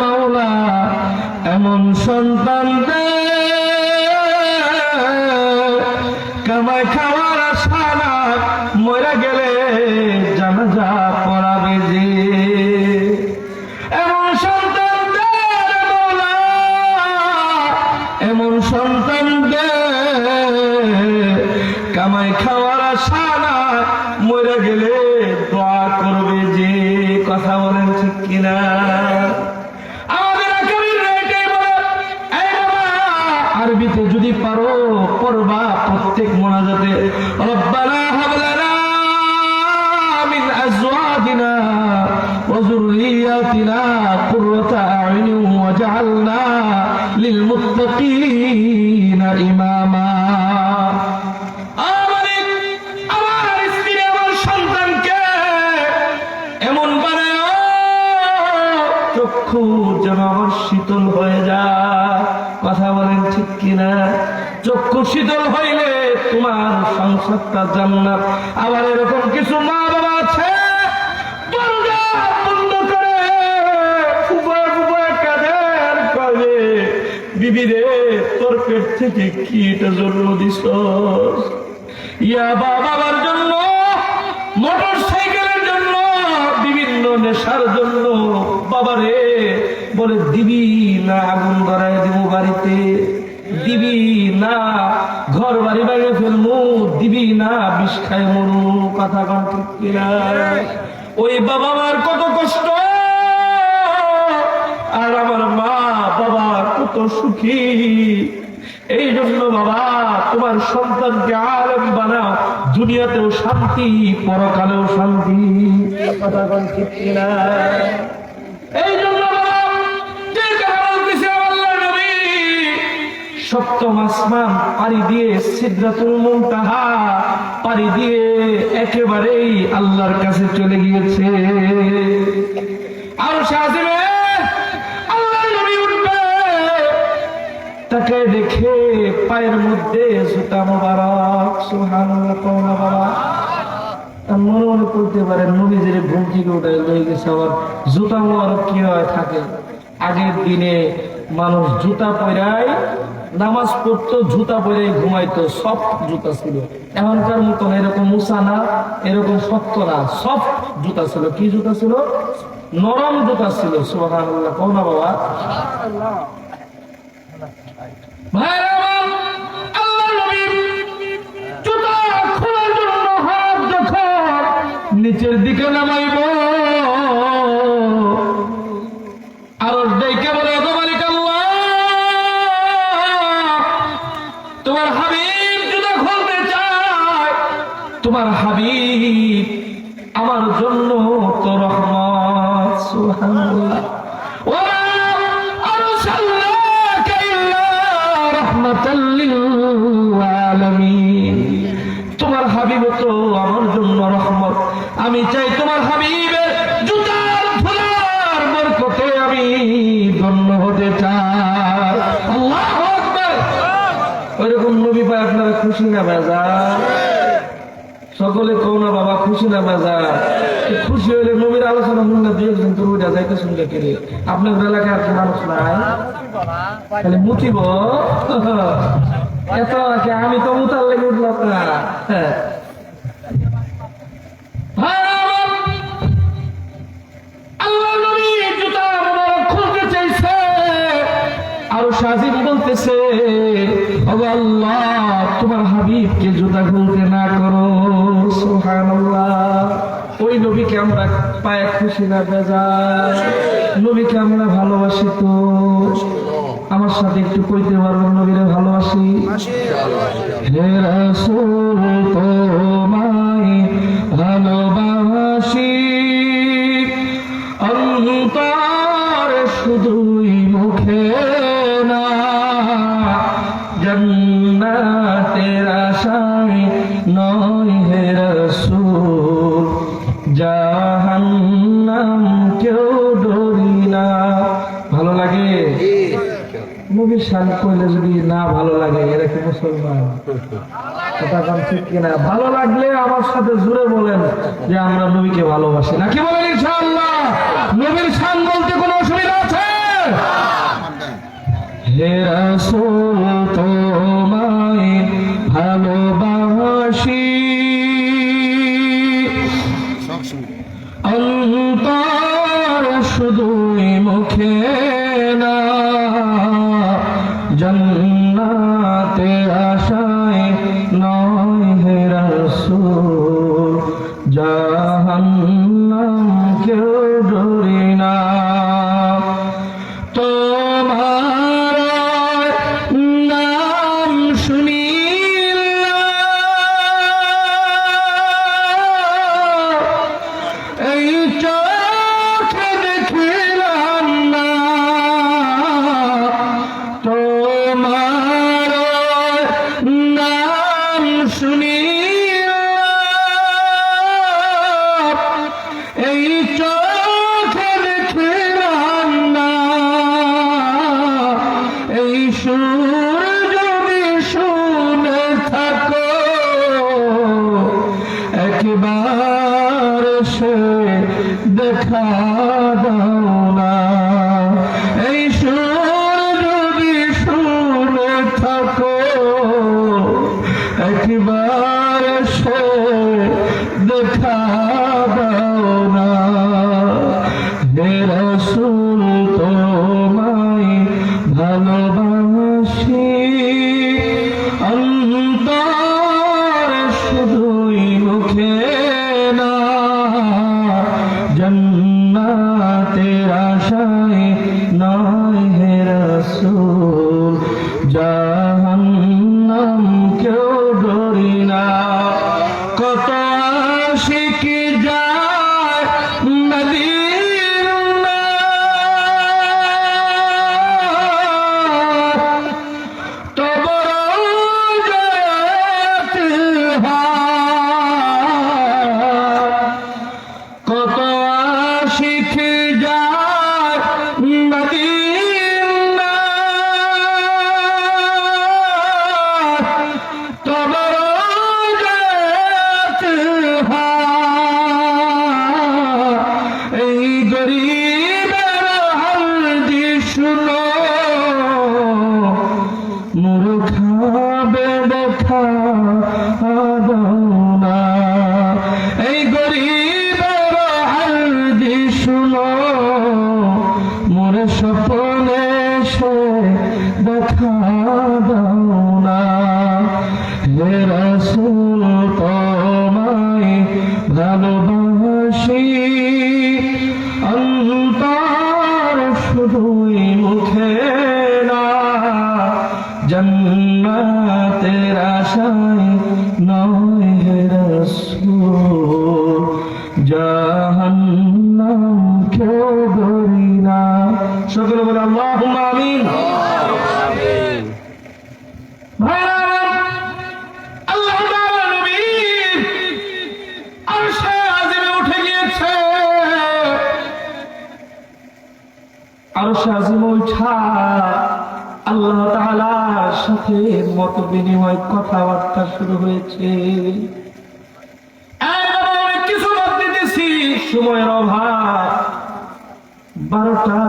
মাওলা, এমন সন্তান দে কামাই খাওয়ার আশা না, মরে গেলে জানাজা পড়াবে যে। এমন সন্তান দে মাওলা, এমন সন্তান দে কামাই খাওয়ার আশা না, মরে গেলে দোয়া করবে যে। কথা বলেন ঠিক কিনা? আরবিতে যদি পারো পড়বা প্রত্যেক মোনাজাতে, রব্বানা হাব লানা মিন আজওয়াজিনা ওয়া যুররিয়াতিনা কুররাতা আ'ইউনিন ওয়াজআলনা লিল মুত্তাকিনা ইমামা। আমার স্ত্রী আমার সন্তানকে এমন বানাও চক্ষু যেন আমার শীতল হয়ে যায়। কথা বলেন ঠিক কিনা? চক্ষু শীতল হইলে তোমার সংসারটা জান্নাত। আবার এরকম কিছু মা বাবা আছে দরজা বন্ধ করে ফুফায় ফুফায় কাঁদে আর কয়ে, বিবি রে তোর পেট থেকে কি এটা জন্ম দিস? ইয়া বাবার জন্য, মোটর সাইকেলের জন্য, বিভিন্ন নেশার জন্য বাবারে বলে দিবি না, আগুন ধরায় দিব বাড়িতে, দিবি না ঘর বাড়ি ভেঙে ফেলবো, দিবি না বিষ খায় মরু। কথা কন ঠিক কিনা? ওই বাবা মার কত কষ্ট, আর আমার মা বাবা কত সুখী। এই জন্য বাবা তোমার সন্তানকে আলেম বানাও, দুনিয়াতেও শান্তি পরকালেও শান্তি। কথা কন ঠিক কিনা? এই জন্য সপ্তম আসমান পাড়ি দিয়ে সিদরাতুল মুনতাহা পাড়ি দিয়ে একেবারেই আল্লাহর কাছে চলে গিয়েছে। আর শাহজিবে আল্লাহর নবী উঠবে, তাকে দেখে পায়ের মধ্যে জুতা মোবারক। সুবহানাল্লাহ। কোন বাবা মনে মনে করতে পারেন নবীজির ঘুম থেকে উঠে লয়ে গেছে, আবার জুতা মোবারক কি হয় থাকে। আগের দিনে মানুষ জুতা পরায় নামাজ পড়তো, জুতা পরে ঘুমাইতো, সফট জুতা ছিল। এখনকার মতন এরকম উঁচা না, এরকম শক্ত না, সফট জুতা ছিল। কি জুতা ছিল? নরম জুতা ছিল। সুবহানাল্লাহ। কোন বাবা? আল্লাহ নবী জুতা খোলার জন্য হাত যখন নিচের দিকে নামাইব, আর ডেকে বলে তোমার হাবিব জুতা খুলতে চায়, তোমার হাবিব আমার জন্য তো রহমত। সুবহানাল্লাহ। ওয়া আরসালনাকা ইল্লা রাহমাতাল লিল আলামিন। তোমার হাবিব তো আমার জন্য রহমত। আমি চাই তোমার হাবিবের জুতার ধুলার বরকতে আমি ধন্য হতে চাই। আল্লাহু আকবার। ওইরকম নবী পায় আপনারা খুশি না বাজার? সকলে কও না বাবা খুশি না বাজার? খুশি হইলে নবীর আলোচনা শুনলে দুই একজন তো উঠে যাইতে শুনলে কেড়ে। আপনার এলাকায় আর কি মানুষ নাই? তাহলে মুচিব এত আমি তো মুতার লেগে উঠলাম না। হ্যাঁ আল্লাহ নবী জুতা খুলতে চাইছে, আর শাহজিব বলতেছে আল্লাহ তোমার হাবিবকে জুতা খুলতে না করো। সুবহানাল্লাহ। ওই নবীকে আমরা পায়ে খুশি না বেজার? নবীকে আমরা ভালোবাসি তো? আমার সাথে একটু কইতে পারবেন নবীরে ভালোবাসি? হে রাসূল তোমায় ভালোবাসি, অন্তর শুধুই মুখে না, জান্নাতের আশায় নয় হে রাসূল, জাহান্নাম কেউ ডরি না। ভালো লাগে? নবীর শান কইলে যদি না ভালো লাগে এরা কি মুসলমান? কথা বল ঠিক কিনা? ভালো লাগলে আমার সাথে জুড়ে বলেন যে আমরা নবীকে ভালোবাসি, নাকি বলেন ইনশাআল্লাহ? নবীর শান বলতে কোনো অসুবিধা আছে? হে রাসূল তোমায় ভালোবাসি, অন্তর শুধুই মুখে না, জান্নাতে আশায় নয় হে রাসূল, জাহান্নাম কেউ ডরি না। তোমার নাম শুনিলা এই চোখে দেখিলাম না, তোমার নাম শুনিলাম এই চোখে দেখিলাম না, এই সুর যদি শুনে থাকো একবার সে দেখা দাও না, এই সুর যদি শুনে থাকো একবার সে দেখা দাও না। হে রাসূল তোমায় ভালোবাসি, অন্তর শুধুই মুখে না, জান্নাতের আশায় নয় হে রাসূল, জাহান্নাম কেউ ডরি না। কত আশিক যায় মদিনা, তব রওজাতে হয়, কত আশিক যায় মদিনা, তব রওজাতে হয়, এই গরীবের হালদি শুনো, মূর্খাবে দেখা দাও না, এই গরীবের হালদি শুনো, মোর স্বপ্নে সে দেখা দাও না। হে রাসূল তোমায় ভালোবাসি, অন্তর শুধুই মুখে না, জান্নাতের আশায় নয় হে রাসূল, জাহান্নাম কেউ ডরি না। সকলে বলে আল্লাহুম্মা আমিন। আল্লাহ তাআলা নবী আরশে আজিমে উঠে গিয়েছে, আরশে আজিমে উঠা আল্লাহ তাআলার সাথে মত বিনিময় কথাবার্তা শুরু হয়েছে। কিছু মত দিতেছি, সময়ের অভাব, 12টা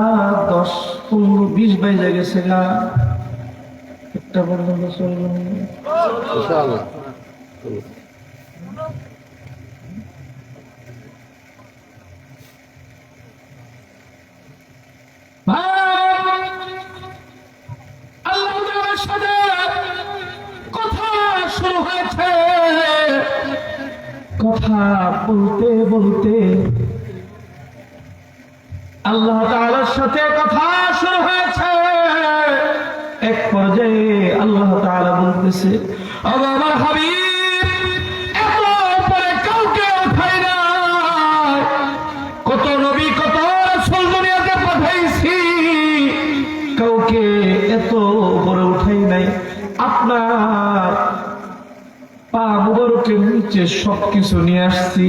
10, 15, 20 বেজে গেছে না, একটা পর্যন্ত চলবে ইনশাআল্লাহ। আল্লাহ তাআলার সাথে কথা শুরু হয়েছে, কথা বলতে বলতে আল্লাহ তাআলার সাথে কথা শুরু হয়েছে, বলতেছে, আবার আমার হাবিব এত উপরে কাউকে উঠাই না, কত নবী কত রাসূল দুনিয়াতে পাঠাইছি, কাউকে এত উপরে উঠাই নাই, আপনার পা মুবারকের নিচে সবকিছু নিয়ে আসছি।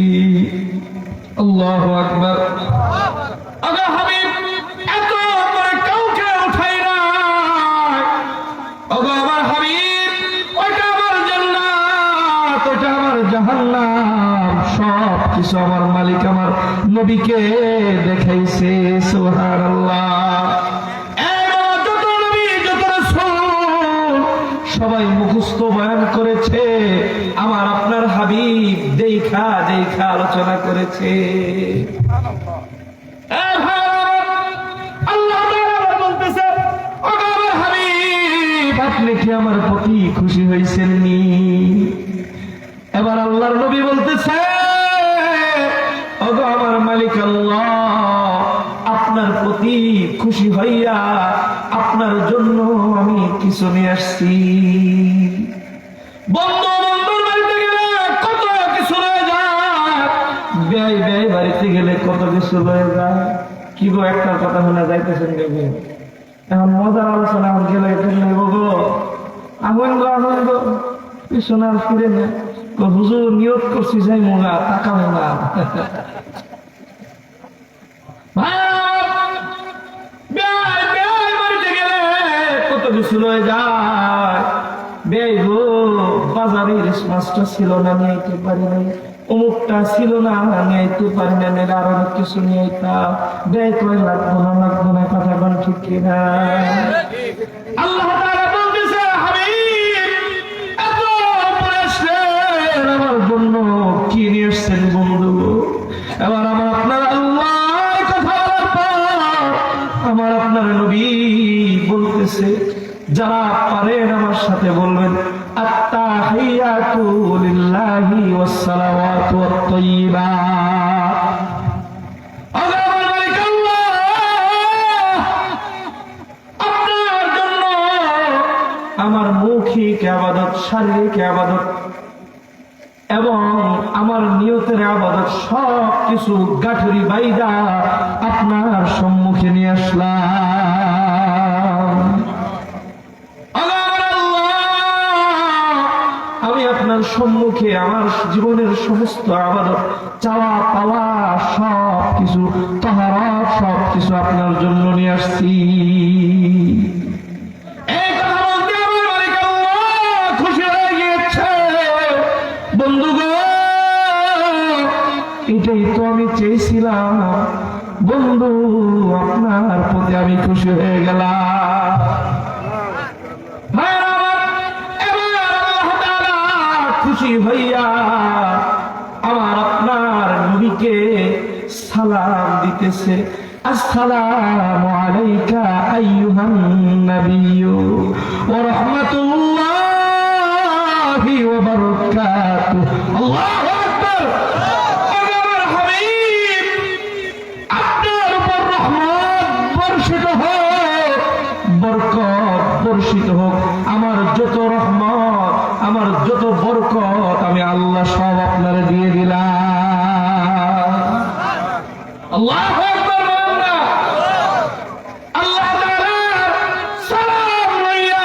আল্লাহু আকবার। আল্লাহ হাবিব এত উপরে কাউকে উঠাই না, ওগো আমার হাবিব ওইটা আমার জান্নাত, ওইটা আমার জাহান্নাম, সব কিছু আমার মালিক আমার নবীকে দেখাইছে। সুবহানাল্লাহ। সবাই মুখস্থ বয়ান করেছে, আমার আপনার হাবিব দেখা দেখা আলোচনা করেছে। আল্লাহ বলতেছে, আমার হাবিব আপনি কি আমার প্রতি খুশি হয়েছেন নি? এবার আল্লাহর নবী বলতেছে, ওগো আমার মালিক আল্লাহ, আপনার প্রতি খুশি হইয়া আপনার জন্য আমি কিছু নিয়ে আসছি। বন্ধু বন্ধুর বাড়িতে গেলে কত কিছু লয়ে যায়, ব্যয় ব্যয় বাড়িতে গেলে কত কিছু লয়ে যায়। কি গো একটা কথা শোনা যাইতেছেন গেবে, এখন মজার আলোচনা এখন গেলে নেব গো, আনন্দ আনন্দ পিছনার ফিরে না, হুজুর নিয়োগ করছি যাই মোলা টাকা মোলা। কত কিছু লয়ে যায়, ব্যয় গো, বাজারের মাছটা ছিল না নিয়ে পারি নাই, অমুকটা ছিল না নিয়ে পারি না, আরো অনেক কিছু নিয়ে ব্যয় করে লাগবো না, কথা বল ঠিক কিনা? আল্লাহ তাআলা বলতেছে, হাবিব এত উপরে আসলেন, আমার জন্য কি নিয়ে এসছেন বন্ধু? এবার আমার আপনার আল্লাহ কথা বলার পর আমার আপনার নবী বলতেছে, যারা পারেন আমার সাথে বলবেন, আত্তাহিয়াতু লিল্লাহি ওয়াস সালাওয়াতু ওয়াত তাইয়্যিবাত। আমার মালিক আল্লাহ আপনার জন্য আমার মৌখিক ইবাদত, শারীরিক ইবাদত এবং আমার নিয়তের ইবাদত সব কিছু গাঠুরি বাইদা আপনার সম্মুখে নিয়ে আসলাম। আমি আপনার সম্মুখে আমার জীবনের সমস্ত ইবাদত, চাওয়া পাওয়া সব কিছু, তাহারাত সব কিছু আপনার জন্য নিয়ে আসছি। এই কথা বলতে আমার মালিক আল্লাহ খুশি হয়ে গিয়েছে। বন্ধুগণ, এটাই তো আমি চেয়েছিলাম বন্ধু, আপনার প্রতি আমি খুশি হয়ে গেলাম। খুশি হইয়া আমার আপনার নবীকে সালাম দিতেছে, আসসালামু আলাইকা আইয়ুহান নাবিয়্যু ওয়া রাহমাতুল্লাহি ওয়া বারাকাতুহু। আল্লাহু আকবার। আমার হাবিব আপনার উপর রহমত বর্ষিত হোক, বরকত বর্ষিত হোক। আমার যত রহমত, আমার যত বরকত আমি আল্লাহ সব আপনারে দিয়ে দিলাম। আল্লাহু আকবার। আল্লাহ তাআলার সালাম লইয়া,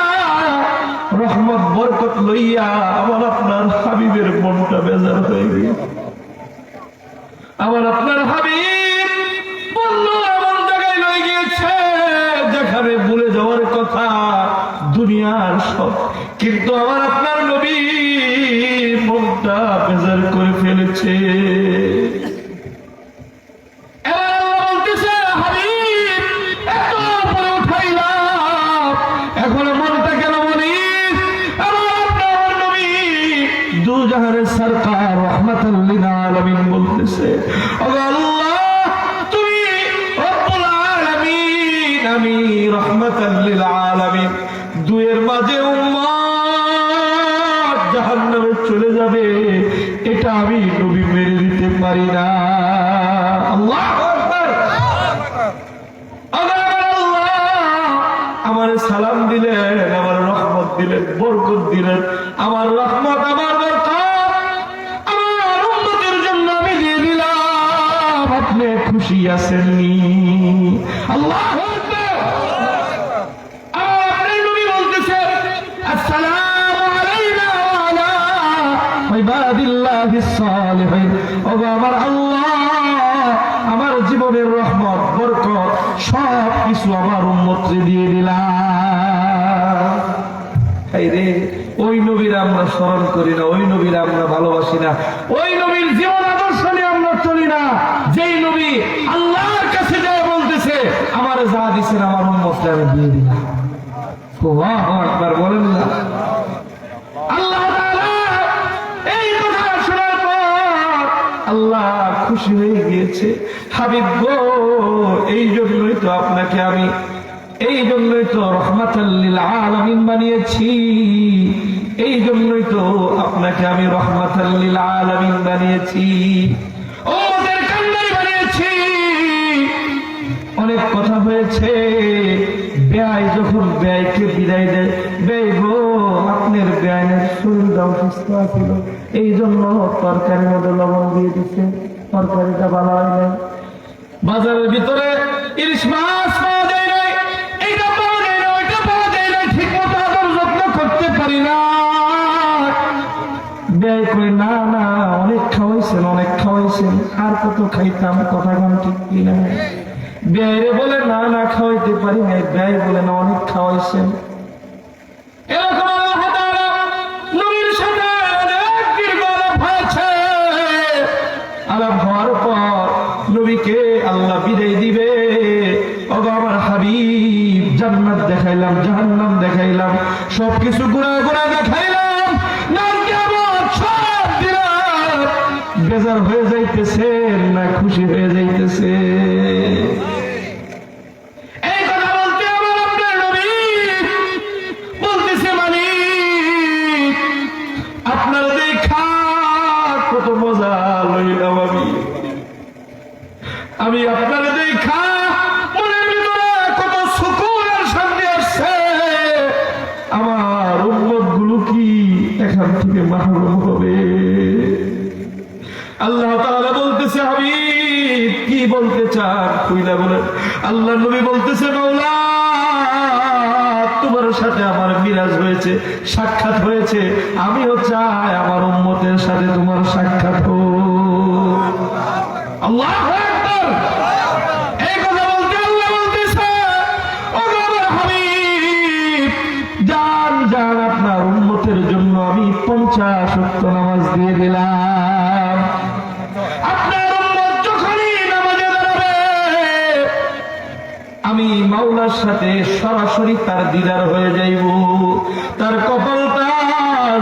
রহমত বরকত লইয়া আমার আপনার হাবিবের মনটা বেজার হয়ে গেছে। আমার আপনার হাবিব বলল এমন জায়গায় লই গিয়েছে যেখানে ভুলে যাওয়ার কথা দুনিয়ার সব, কিন্তু আমার আপনার নবী মনটা বেজার করে ফেলেছে। এখন মনটা কেন বলিস? আমার আপনার নবী দুজাহানের সরকার রহমাতুল লিল আলামিন বলতেছে, আল্লাহ তুমি রব্বুল আলামিন, আমি রহমাতুল লিল আলামিন, দুয়ের মাঝে উম্মত জাহান্নামে চলে যাবে, এটা আমি নবী মেনে নিতে পারি না। আল্লাহু আকবার। আমার সালাম দিলেন, আমার রহমত দিলেন, বরকত দিলেন। আমার রহমত, আমার বরকত আমার উম্মতের জন্য আমি দিয়ে দিলাম। আপনি খুশি আছেননি? আল্লাহু আকবার। আপনি নবী বলতেছেন আসসালামু আলাইনা ওয়া আলা ইবাদিল্লাহিস সালিহিন। ও আমার আল্লাহ, আমার জীবনের রহমত বরকত সব কিছু আমার উম্মতকে দিয়ে দিলাম। এই রে, ওই নবীর আমরা স্মরণ করি না, ওই নবীর আমরা ভালোবাসি না, ওই নবীর জীবন আদর্শ নিয়ে আমরা চলি না। যেই নবী আল্লাহর কাছে যায় বলতেছে আমার যা দিচ্ছেন আমার উম্মতকে আমি দিয়ে দিলাম। আল্লাহু আকবার বলেন না? আল্লাহ তাআলা এই কথা শোনার পর আল্লাহ খুশি হয়ে গিয়েছে। হাবিব গো, এই জন্যই তো আপনাকে আমি, এই জন্যই তো রহমাতাল লিল আলামিন বানিয়েছি, এই জন্যই তো আপনাকে আমি রহমাতাল লিল আলামিন বানিয়েছি, ওদের কান্ডারি বানিয়েছি। অনেক কথা হয়েছে, ব্যয় যখন ব্যয়কে বিদায় দেয়, ব্যয় গো আপনার ব্যয়ের শরীরটা অসুস্থ ছিল, এই জন্য তরকারির মধ্যে লবণ দিয়ে দিচ্ছে, তরকারিটা ভালো হয় নাই। বাজারের ভিতরে ইলিশ মাছ পাওয়া যায় নাই, এইটা পাওয়া যায় না, ওইটা পাওয়া যায় না, ঠিক মতো আদর যত্ন করতে পারি না। ব্যয় করে না না, অনেক খাওয়াইছেন, অনেক খাওয়াইছেন, আর কত খাইতাম, কথা কম ঠিক কিনা? ব্যয় বলে না না খাওয়াইতে পারি নাই, ব্যয় বলে না অনেক খাওয়াইছেন। এরকম আল্লাহ তাআলা নবীর সাথে অনেক দীর্ঘ আলাপ হয়েছে। আলাপ হওয়ার পর নবীকে আল্লাহ বিদায় দিবে। ও আমার হাবিব, জান্নাত দেখাইলাম, জাহান্নাম দেখাইলাম, সবকিছু ঘুরা ঘুরা দেখাইলাম, নাম কিয়ামত সব দিলাম। বেজার হয়ে যাইতেছে না খুশি হয়ে যাইতেছে? এই কথা বলতে আমার আপনার নবী বলতেছে মালিক, আপনার দেখা কত মজা লইলাম আমি আপনার দেখা মনের ভিতরে কত সুকুন আর শান্তি আসছে। আমার উম্মত গুলো কি এখান থেকে মাহরুম হবে? আল্লাহ তাআলা বলতেছে হাবিব কি বলতে চান কইলা বলেন। আল্লাহ নবী বলতেছে মাওলা, তোমার সাথে আমার মিরাজ হয়েছে, সাক্ষাৎ হয়েছে, আমিও চাই আমার উম্মতের সাথে তোমার সাক্ষাৎ হোক। আল্লাহু আকবার। এই কথা বলতে আল্লাহ বলতেছে ও আমার হাবিব, যান যান, আপনার উম্মতের জন্য আমি 50 ওয়াক্ত নামাজ দিয়ে দিলাম। আপনার উম্মত যখনই নামাজে দাঁড়াবে আমি মাওলার সাথে সরাসরি তার দিদার হয়ে যাইব, তার কপালটা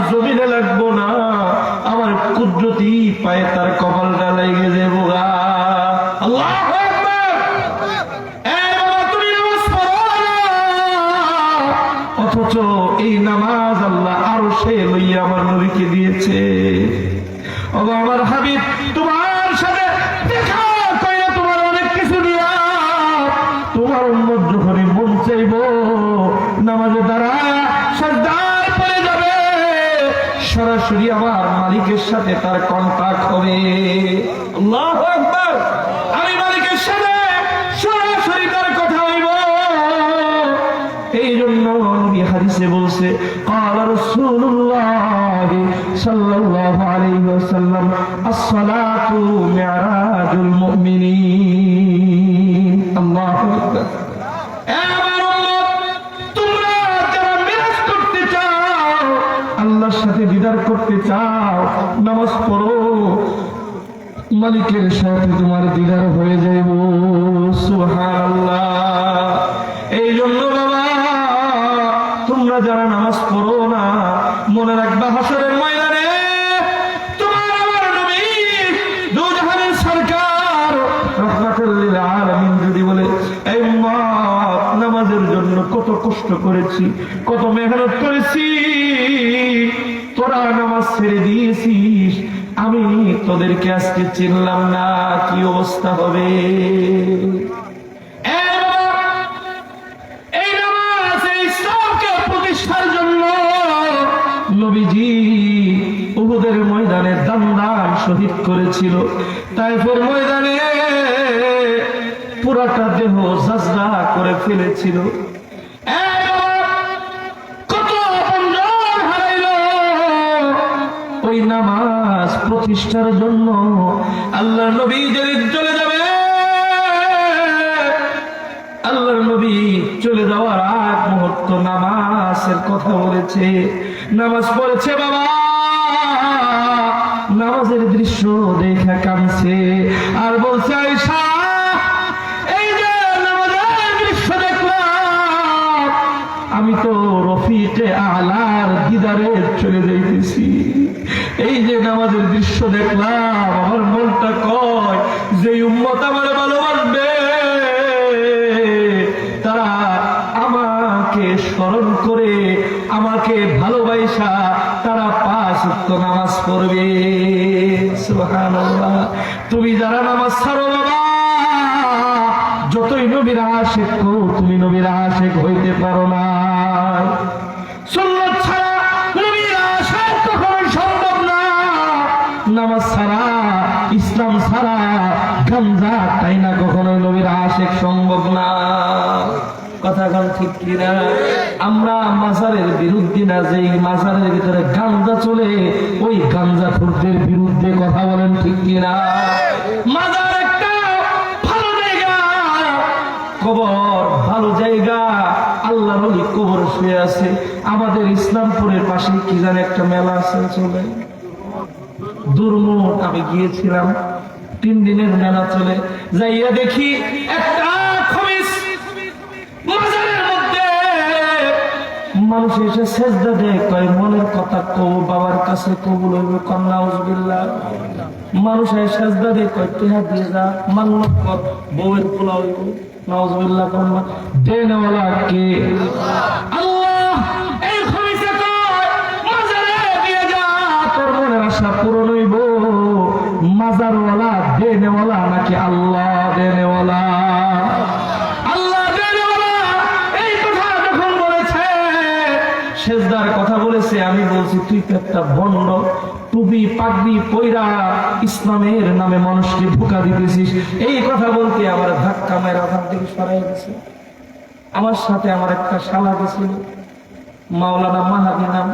জমিনে লাগবো না, আমার কুদরতি পায়ে তার কপালটা লেগে যাব। আল্লাহু আকবার। এই বাবা, তুমি নামাজ পড়ো না, অথচ এই নামাজ আল্লাহ আরশে লইয়া আমার নবীকে দিয়েছে। ও আমার হাবিব, তোমার সাথে দেখা কইরা তোমার অনেক কিছু দিয়া তোমার উম্মত যখনই মন চাইব নামাজে দাঁড়ায় সাজদায় পড়ে যাবে, সরাসরি আমার মালিকের সাথে তার কন্টাক্ট হবে। আল্লাহু আকবার। আমি মালিকের সাথে সরাসরি তার কথা হইব। এই জন্য নবী হাদিসে বলছে ক্বালা রাসূলুল্লাহ সাল্লাল্লাহু আলাইহি ওয়াসাল্লাম আস-সালাতু মি'রাজুল মুমিনিন। আল্লাহু আকবার। আমার উম্মত, তোমরা যারা মিরাজ করতে চাও, আল্লাহর সাথে দিদার করতে চাও, নামাজ পড়ো, মালিকের সাথে তোমার দিদার হয়ে যাইব। সুবহানাল্লাহ। এই জন্য বাবা, তোমরা যারা নামাজ পড়ো না, মনে রাখবা হাসরের ময়দানে তোমার আমার নবী দু জাহানের সরকার রাহমাতুল লিল আলামিন যদি বলে, এই উম্মত, নামাজের জন্য কত কষ্ট করেছি, কত মেহনত করেছি, তোরা নামাজ ছেড়ে দিয়েছিস, আমি তোদেরকে আজকে চিনলাম না, কি অবস্থা হবে? এই নামাজ, এই ইসলামকে প্রতিষ্ঠার জন্য শহীদ করেছিল। তাইফের ময়দানে পুরাটা দেহ সাজদা করে ফেলেছিল। কত আপনজন হারাইলো ওই নামাজ প্রতিষ্ঠার জন্য আল্লাহ নবী যেদিন চলে যাবে, আল্লাহর নবী চলে যাওয়ার আগ মুহূর্ত নামাজের কথা বলেছে, নামাজ পড়েছে বাবা, নামাজের দৃশ্য দেখা কাঁদছে আর বলছে আয়েশা, এই যে নামাজের দৃশ্য দেখলাম, আমি তো রফিকে আলার দিদারে চলে যাইতেছি। এই যে নামাজের দৃশ্য দেখলাম, আমার মনটা কয় যে উম্মত আমার ভালোবাসবে তারা আমাকে স্মরণ করে, আমাকে ভালোবাসা তারা 5 ওয়াক্ত নামাজ পড়বে। সুবহানাল্লাহ। তুমি যারা নামাজ ছাড়ো বাবা, যতই নবীর আশিক হও, তুমি নবীর আশিক হইতে পারো না। সুন্নাত ছাড়া নবীর আশিক কখনোই সম্ভব না। নামাজ ছাড়া, ইসলাম ছাড়া, গাঞ্জা তাই না কখনোই নবীর আশিক সম্ভব না। কথা গান ঠিক কিনা? আমরা মাজারের বিরুদ্ধে না, যেই মাজারের ভিতরে গাঞ্জা চলে ওই গাঞ্জা খুরদের বিরুদ্ধে কথা বলেন ঠিক কিনা? মাজার একটা ভালো জায়গা, কবর ভালো জায়গা, আল্লাহর ওলি কবর শুয়ে আছে। আমাদের ইসলামপুরের পাশে কি জানি একটা মেলা আছে, চলে দুর্মুট, আমি গিয়েছিলাম, 3 দিনের মেলা চলে। যাইয়া দেখি একটা খমিস মাজারের মধ্যে মানুষ এসে সেজদা দেয়, কয় মনের কথা কও, বাবার কাছে কবুল হইব, কন্যা উজবিল্লাহ। মানুষ এসে সেজদা দেয়, কয় টেহা দিয়ে যা, মান্নত কর, বউয়ের পোলা হইব, নাউজুবিল্লাহ। কন্যা দেনওয়ালা কে? আল্লাহ। এই খমিসে কয় মাজারে দিয়ে যা, তোর মনের আশা পূরণ হইব। মাজারওয়ালা দেনওয়ালা নাকি আল্লাহ দেনওয়ালা? আল্লাহ দেনওয়ালা। এই কথা যখন বলেছে, সেজদার কথা বলেছে, আমি বলছি তুই তো একটা বন্ড, টুপি পাগড়ি পয়রা ইসলামের নামে মানুষকে ধোঁকা দিতেছিস। এই কথা বলতে আমার ধাক্কা মেরা ওখান থেকে সরাই গেছে। আমার সাথে আমার একটা শালা গেছিল, মাওলানা মাহাদি নাম,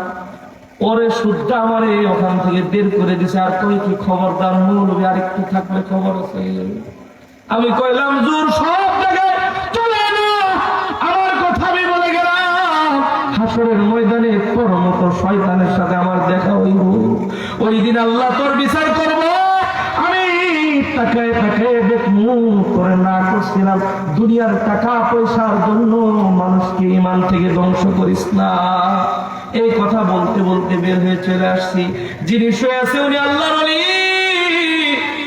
পরে শুদ্ধ আমারে ওখান থেকে বের করে দিছে। আর কই কি খবরদার মৌলবী আর একটু থাকলে খবর আছে। আমি কইলাম জোর সব জায়গায় চলে এলো, আমার কথা আমি বলে গেলাম, হাসরের ময়দানে তোর মতো শয়তানের সাথে আমার দেখা হইব। ওই দিন আল্লাহ তোর বিচার করব। আমি তাকায় তাকায় দেখমু তোরে না করছিলাম দুনিয়ার টাকা পয়সার জন্য মানুষকে ঈমান থেকে ধ্বংস করিস না। এই কথা বলতে বলতে বের হয়ে চলে আসছি। যিনি শুয়ে আছে উনি আল্লাহর ওলি,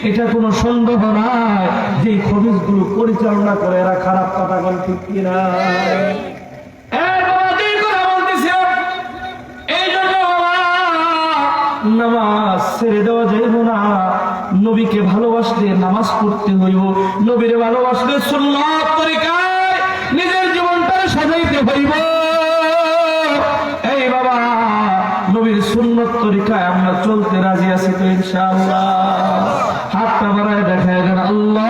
এটা কোনো সন্দেহ নাই। যে খবিসগুলো পরিচালনা করে এরা খারাপ কথা বল ঠিক কিনা? নামাজ ছেড়ে দেওয়া যাইব না। নবীকে ভালোবাসলে নামাজ পড়তে হইব, নবীরে ভালোবাসলে সুন্নাত তরিকায় নিজের জীবনটা সাজাইতে হইব। এই বাবা, নবীর সুন্নত তরিকায় আমরা চলতে রাজি আছি তো ইনশাআল্লাহ? হাতটা বাড়ায় দেখায় দেন, আল্লাহ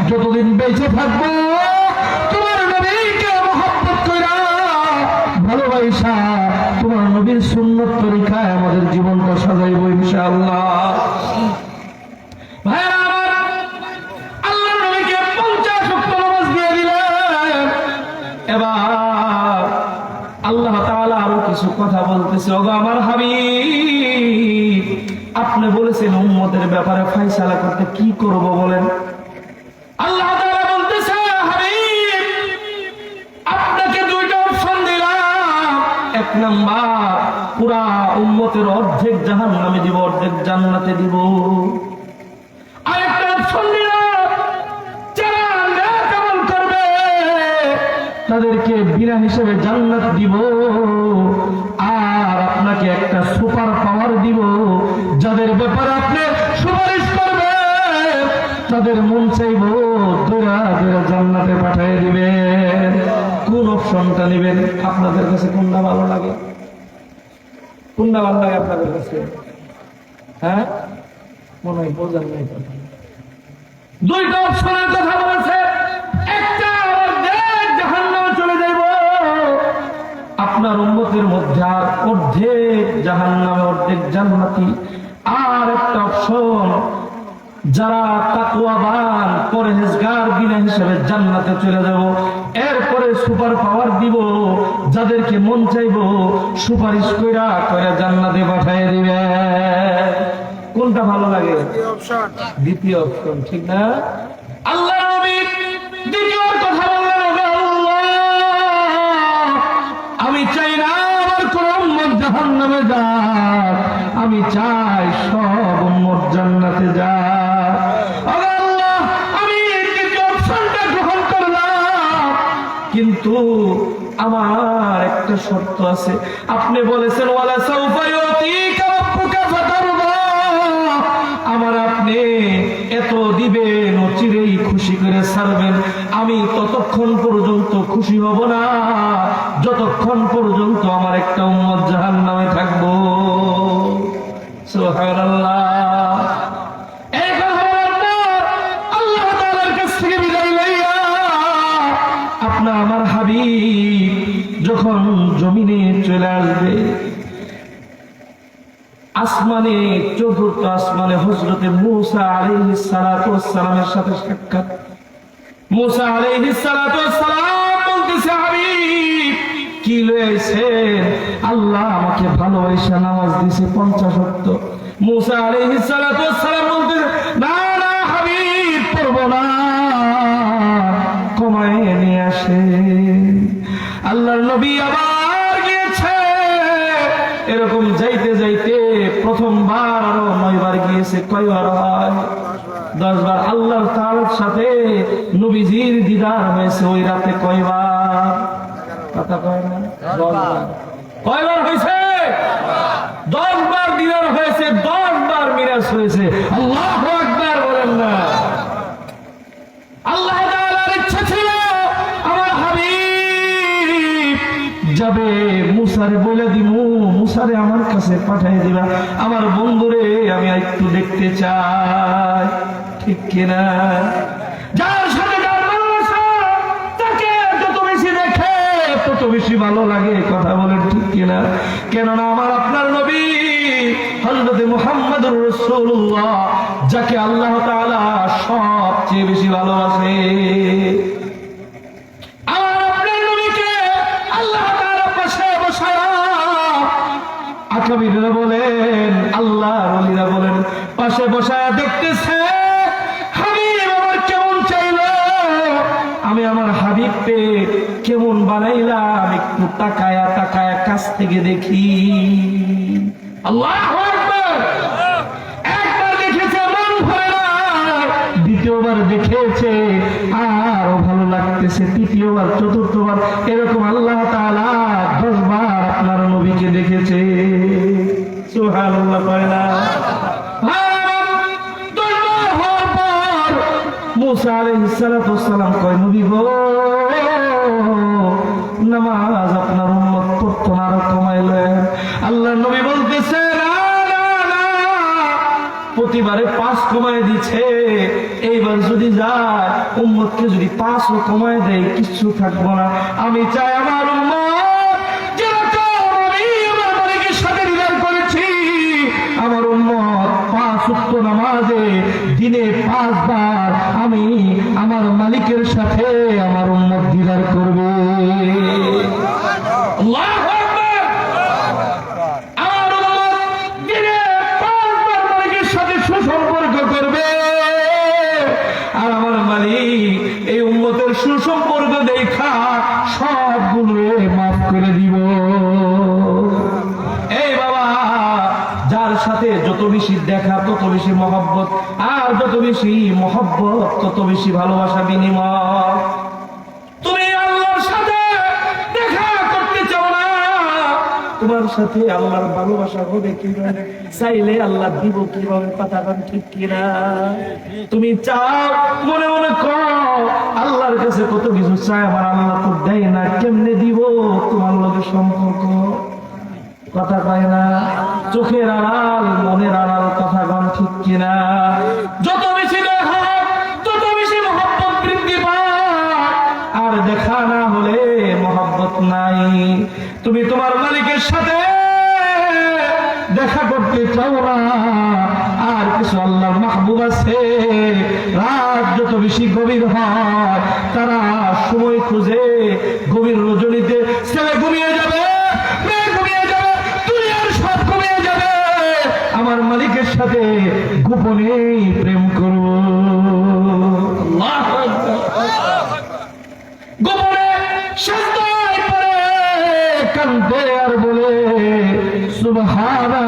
যতদিন বেঁচে থাকবো তোমার নবীকে মহব্বত কইরা ভালোবাসা তোমার নবীর সুন্নত তরিকায় আমাদের জীবনটা সাজাইব ইনশাআল্লাহ। ভাইরা আমার, আল্লাহর নবীকে 50 ওয়াক্ত নামাজ দিয়ে দিলেন। এবার আল্লাহ তাআলা আরো কিছু কথা বলতেছে। ওগো আমার হাবিব, আপনি বলেছেন উম্মতের ব্যাপারে ফয়সালা করতে, কি করব বলেন? আল্লাহ তাআলা বলতেছে, হাবিব আপনাকে 2টা অপশন দিলাম। 1 নাম্বার, পুরা উম্মতের অর্ধেক জাহান্নামে দিব, অর্ধেক জান্নাতে দিব। আরেকটা অপশন দিলাম, যারা নেক আমল করবে তাদেরকে বিনা হিসেবে জান্নাত দিব। আর আপনাকে একটা সুপার পাওয়ার দিব, যাদের ব্যাপারে আপনি সুপারিশ করবেন তাদের মন চাইব দৌড়া দৌড়া জান্নাতে পাঠিয়ে দিবেন। কোন অপশনটা নেবেন? আপনাদের কাছে কোনটা ভালো লাগে? কোনটা ভালো লাগে আপনাদের কাছে? হ্যাঁ মনে হয় বোঝার নাই কথা। দুইটা অপশনের কথা বলেছে, একটা অর্ধেক জাহান্নামে চলে যাব, আপনার উম্মতের মধ্যে আর অর্ধেক জাহান্নামে অর্ধেক জান্নাতি। আর একটা অপশন, যারা তাকওয়াবান পরহেজগার বিনা হিসেবে জান্নাতে চলে যাব। এরপরে সুপার পাওয়ার দিব, যাদেরকে মন চাইবো সুপারিশ কইরা কইরা জান্নাতে পাঠিয়ে দিবে। কোনটা ভালো লাগে? দ্বিতীয় অপশন, ঠিক না? আল্লাহ নবী দ্বিতীয় কথা বললেন, আল্লাহ আমি চাই না আমার কোন উম্মত জাহান্নামে যাক, আমি চাই সব উম্মত জান্নাতে যাক। আল্লাহ আমি দ্বিতীয় অপশনটা গ্রহণ করলাম, কিন্তু আমার একটা শর্ত আছে। আপনি বলেছেন ওয়ালা সাউফা ইউতিকা রাব্বুকা ফাতারদা, আমার আপনি এত দিবেন, চিরেই খুশি করে ছাড়বেন। আমি ততক্ষণ পর্যন্ত খুশি হব না যতক্ষণ পর্যন্ত আমার একটা উম্মত জাহান্নামে থাকবো। সুবহানাল্লাহ। এই কথা বলার পর আল্লাহ তাআলার কাছ থেকে বিদায় লইয়া আপনার আমার হাবিব যখন জমিনে চলে আসবে, আসমানে, চতুর্থ আসমানে হযরতে মূসা আলাইহিস সালাতু ওয়াস সালামের সাথে সাক্ষাৎ। মূসা আলাইহিস সালাতু ওয়াস সালাম বলতেছে, হাবিব কি লয়েছেন? আল্লাহ আমাকে ভালোবাসা নামাজ দিয়েছে 50 ওয়াক্ত। মূসা আলাইহিস সালাতু ওয়াস সালাম বলতেছে, না না হাবিব, পড়ব না, কমায় নিয়ে আসে। আল্লাহর নবী আবার গিয়েছে, এরকম যাইতে যাইতে প্রথমবার আরো 9 বার গিয়েছে। কয়বার হয়? 10 বার। আল্লাহর তাআলার সাথে নবীজির দিদার হয়েছে ওই রাতে কয়বার? কথা কয় না? 10 বার। কয়বার হয়েছে? 10 বার দিদার হয়েছে, 10 বার মিরাজ হয়েছে। আল্লাহু আকবার বলেন না? আল্লাহ তাআলার ইচ্ছা ছিল আমার হাবিব যাবে, মুসারে বলে দিমু, মুসারে আমার কাছে পাঠিয়ে দিবা, আমার বন্ধুরে আমি একটু দেখতে চাই, ঠিক কিনা? যার সাথে যার ভালোবাসা তাকে যত বেশি দেখে তত বেশি ভালো লাগে, কথা বলেন ঠিক কিনা? কেননা আমার আপনার নবী হযরত মুহাম্মদুর রাসূলুল্লাহ, যাকে আল্লাহ তাআলা সবচেয়ে বেশি ভালোবাসে। আমার আপনার নবীকে আল্লাহ তাআলা পাশে বসায়া, আকাবিররা বলেন, আল্লাহর ওলিরা বলেন, পাশে বসায় দেখতেছে হাবিব আমার কেমন চাইলো, আমি আমার হাবিবকে কেমন বানাইলাম, একটু তাকায়া তাকায়া কাছ থেকে দেখি। আল্লাহু আকবার। একবার দেখেছে মন ভরে না, দ্বিতীয়বার দেখেছে আরো ভালো লাগতেছে, তৃতীয়বার, চতুর্থবার, এরকম আল্লাহ তাআলা 10 বার আপনার নবীকে দেখেছে। সুবহানাল্লাহ। কয় না? দরবার হওয়ার পর মূসা আলাইহিস সালাতু ওয়াস সালাম কয়, নবী গো, নামাজ আপনার উম্মত পড়তো না, আরো কমাইলেন। আল্লাহর নবী বলতেছে, না না না, প্রতিবারে 5 কমায় দিচ্ছে, এইবার যদি যায় উম্মতকে যদি 5 কমায় দেয় কিচ্ছু থাকবো না। আমি চাই আমার উম্মত যেরকম আমি আমার মালিকের সাথে দিদার করেছি, আমার উম্মত 5 ওয়াক্ত নামাজে দিনে 5 বার আমি আমার মালিকের সাথে আমার উম্মত দিদার করবে। আল্লাহু আকবার। আমার উম্মত দিনে 5 বার মালিকের সাথে সুসম্পর্ক করবে, আর আমার মালিক এই উম্মতের সুসম্পর্ক দেখা সবগুলো মাফ করে দিব। এই বাবা, যার সাথে যত বেশি দেখা তত বেশি মহব্বত, আর যত বেশি মহব্বত তত বেশি ভালোবাসা বিনিময়। তুমি আল্লাহর সাথে দেখা করতে চাও না, তোমার সাথে আল্লাহর ভালোবাসা হবে কিভাবে, চাইলে আল্লাহ দিব কিভাবে, কথা বলেন ঠিক কিনা? তুমি চাও, মনে মনে কর, আল্লাহর কাছে কত কিছু চাই, আমার আল্লাহ তো দেয় না, কেমনে দিব তোমার লগে সম্পর্ক, কথা কয় না? চোখের আড়াল মনের আড়াল, কথা কন ঠিক কিনা? যত বেশি দেখা তত বেশি মহব্বত বৃদ্ধি পায়, আর দেখা না হলে মহব্বত নাই। তুমি তোমার মালিকের সাথে দেখা করতে চাও না, আর কিছু আল্লাহর মাহবুব আছে, রাত যত বেশি গভীর হয় তারা সময় খুঁজে গভীর রজনীতে ছেলে ঘুমিয়ে যাবে, মেয়ে ঘুমিয়ে যাবে, দুনিয়ার সব ঘুমিয়ে যাবে, আমার মালিকের সাথে গোপনে প্রেম করব। আল্লাহু আকবার। গোপনে সাজদায় পড়ে কাঁদে আর বলে সুবহানা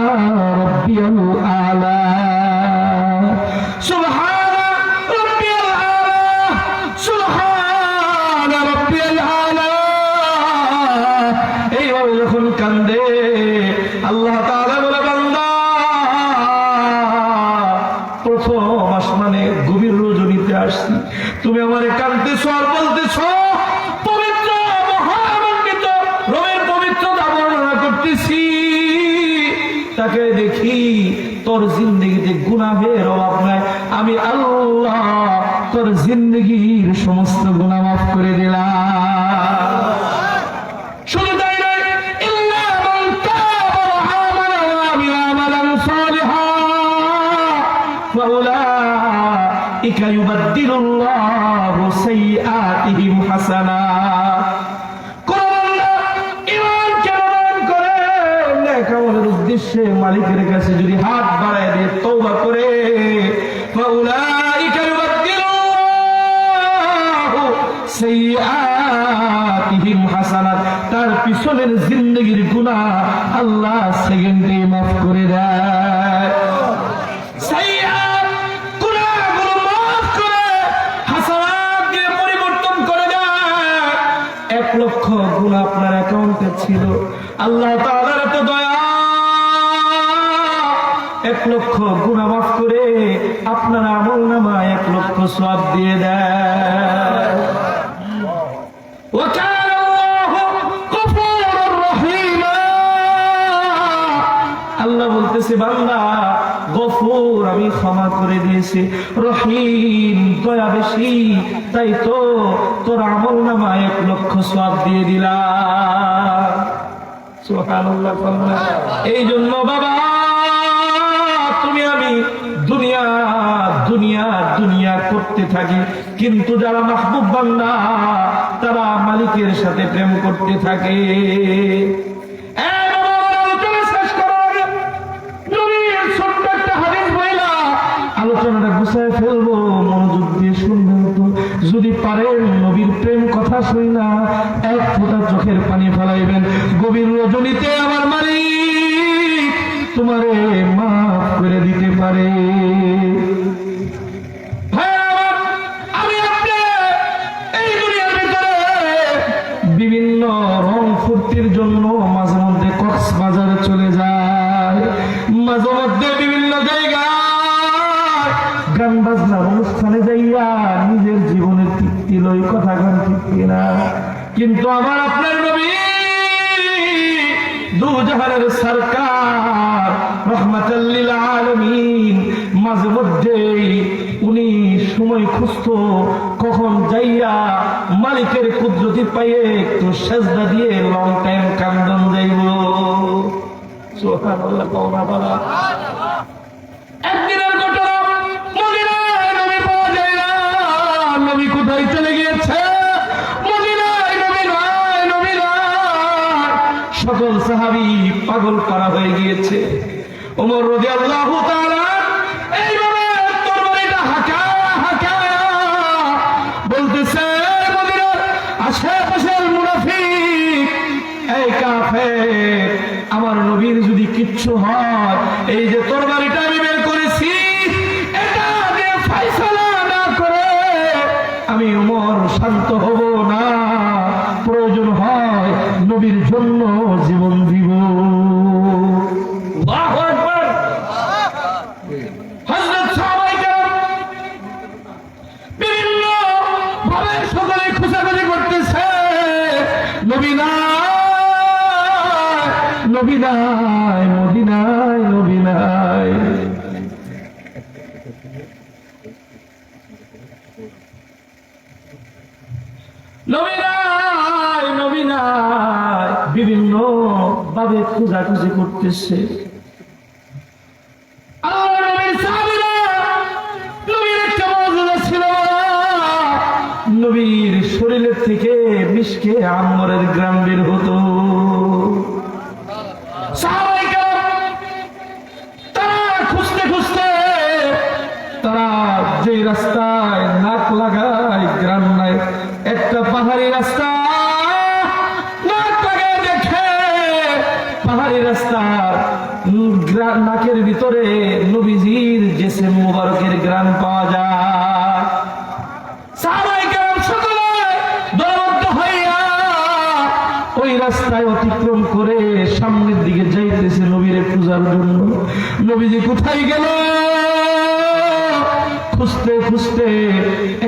রাব্বিয়াল আলা, সুবহানা রাব্বিয়াল আলা, সুবহানা রাব্বিয়াল আলা। এইভাবে যখন কাঁদে আল্লাহ তাআলা বলে, বান্দা প্রথম আসমানে গভীর রজনীতে আসছি, তুমি আমারে কাঁদতেছো আর বলতেছো পবিত্র মহামণ্ডিত রবের পবিত্রতা বর্ণনা করতেছি, তাকে দেখি তোর জিন্দগিতে গুনাহের অভাব নাই, আমি আল্লাহ তোর জিন্দগির সমস্ত গুনাহ মাফ করে দিলাম। শুধু তাই নয়, ইল্লা মান তাবা ওয়া আমানা ওয়া আমিলা আমালান সালিহান ফাউলাইকা ইউবাদদিলুল্লাহু সাইয়্যাতিহিম হাসানাত। কামলের উদ্দেশ্যে মালিকের কাছে যদি হাত বাড়ায় দিয়ে তওবা করে, ফাউলাইকা ইউবাদদিলুল্লাহু সাইয়্যাতিহিম হাসানাত, তার পিছনের জিন্দেগির গুনাহ আল্লাহ সেকেন্ডে মাফ করে দেয়। সাইয়্যাত গুনাহগুলো মাফ করে হাসানাত দিয়ে পরিবর্তন করে দেয়। 1 লক্ষ গুনাহ আপনার অ্যাকাউন্টে ছিল, আল্লাহ তাআলার এত দয়া, 1 লক্ষ গুনাহ মাফ করে আপনার আমলনামায় 1 লক্ষ সওয়াব দিয়ে দেয়। ওয়া কানা আল্লাহু গফুরুর রহিমা, আল্লাহ বলতেছে বান্দা গফুর, আমি ক্ষমা করে দিয়েছি, রহিম দয়া বেশি, তাই তো তোর আমলনামায় 1 লক্ষ সওয়াব দিয়ে দিলাম। সুবহানাল্লাহ। এই জন্য বাবা তুমি আমি দুনিয়া দুনিয়া দুনিয়া করতে থাকি, কিন্তু যারা মাহবুব বান্দা তারা মালিকের সাথে প্রেম করতে থাকে। আলোচনাটা গুছায় ফেলবো, মনোযোগ দিয়ে শুনবেন তো। যদি পারেন নবীর প্রেম কথা শুই না 1 ফোঁটা চোখের পানি ফেলাইবেন। গভীর রজনীতে আমার মালিক তোমারে মাফ করে দিতে পারে। আমি আপনি এই দুনিয়ার ভিতরে বিভিন্ন রং ফুর্তির জন্য মাঝে মধ্যে কক্সবাজারে চলে যায়, মাঝে মধ্যে বিভিন্ন জায়গায় গান বাজনার অনুষ্ঠানে যাইয়া নিজের জীবনের তৃপ্তি লই, কথা গান ঠিক কিনা? কিন্তু আমার আপনার নবী দু জাহানের সরকার রহমাতাল লিল আলামিন মাঝে মধ্যেই উনি সময় খুঁজত কখন যাইয়া মালিকের কুদরতি পাইয়ে একটু সেজদা দিয়ে লং টাইম কান্দন যাইব। সুবহানাল্লাহ। কওনা বাবা একদিনের ঘটনা, মদিনায় নবী পাওয়া যায় না, নবী কোথায় চলে গিয়েছে? মদিনায় নবী নাই, নবী নাই। সকল সাহাবী পাগল করা হয়ে গিয়েছে। ওমর রাদিয়াল্লাহু তাআলা এইভাবে তরবারিটা হাঁকায়া বলতেছে, মদিনার আশেপাশের মুনাফিক, এই কাফের, আমার নবীর যদি কিচ্ছু হয়, এই যে তরবারিটা আমি বের করেছি, এটা দিয়ে ফয়সালা না করে আমি ওমর শান্ত হব না, প্রয়োজন হয় নবীর জন্য জীবন দিব। আল্লাহু আকবার। হযরত সাহাবায়ে কেরাম বিভিন্ন ভাবে সকলে খোঁজাখুঁজি করতেছে, নবী না নবী নাই, মদিনায় নবী নাই। নবী নাই, নবী নাই, বিভিন্ন ভাবে খোঁজাখুঁজি করতেছে। আল্লাহর নবীর সাহাবীরা, নবীর একটা মর্যাদা ছিল, নবীর শরীরের থেকে মিশকে আম্বরের গ্রাম বের হতো। সাহাবায়ে কেরাম তারা খুঁজতে খুঁজতে তারা যে রাস্তায় নাক লাগায় গ্রাম নাই, একটা পাহাড়ি রাস্তা নাক লাগায় দেখে পাহাড়ি রাস্তা নাকের ভিতরে নবীজির জেসে মুবারকের গ্রাম পাওয়া যায়। সাহাবায়ে কেরাম সকলে দলবদ্ধ হইয়া ওই রাস্তায় অতিক্রম করে সামনের দিকে যাইতেছে নবীর পূজার জন্য। নবীজি কোথায় গেল? খুঁজতে খুঁজতে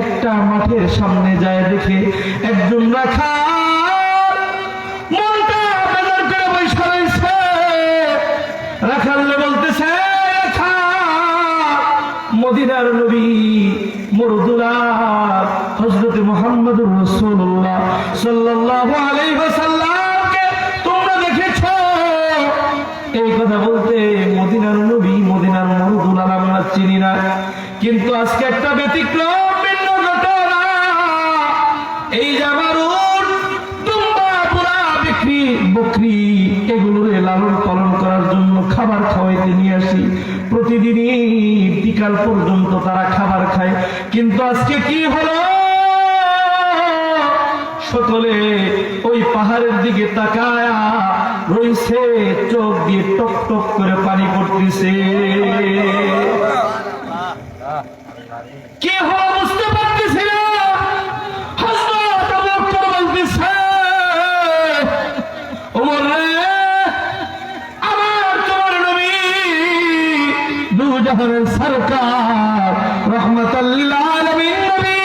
একটা মাঠের সামনে যায়, দেখে একজন রাখাল মনটা বেজার করে বসে রয়েছে। রাখালে বলতেছে, মদিনার নবী মরদুলার হযরতে মুহাম্মদুর রাসূলুল্লাহ সাল্লাল্লাহু আলাইহি ওয়াসাল্লামকে তোমরা দেখেছো? এই কথা বলতে মদিনার নবী, মদিনার মরদুলার আমরা চিনি না, কিন্তু আজকে একটা ব্যতিক্রম, ভিন্ন ঘটনা। এই যে আমার উট, দুম্বা, বুড়া, বিক্রি, বকরি এগুলোর লালন পালন করার জন্য খাবার খাওয়াইতে নিয়ে আসি। প্রতিদিনই বিকাল পর্যন্ত তারা খাবার খায়, কিন্তু আজকে কি হলো? সকলে ওই পাহাড়ের দিকে তাকায়া রইছে, চোখ দিয়ে টক টক করে পানি পড়তেছে। কি হলো বুঝতে পারতেছি না। হযরত আবু বকর বলতেছে, ওমর রে, আমার তোমার নবী দু জাহানের সরকার রহমাতাল লিল আলামিন নবী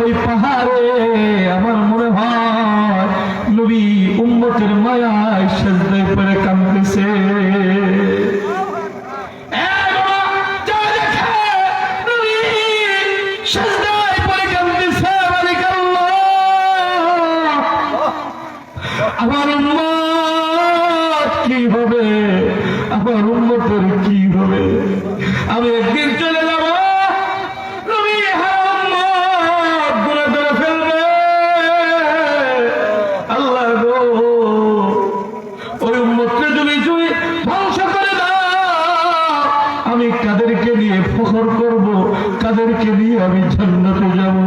ওই পাহাড়ে আমার মনে হয় নবী উম্মতের মায়ায় সিজদায় পড়ে কাঁদতেছে। আমার উম্মত কি হবে? আমার উম্মতের কি হবে? আমি একদিন চলে যাব, নবী উম্মত গুনাহ করে ফেলবে। আল্লাহ গো, ওই উম্মতকে যদি তুমি ধ্বংস করে দাও, আমি কাদেরকে নিয়ে ফখর করব, কাদেরকে নিয়ে আমি জান্নাতে যাব?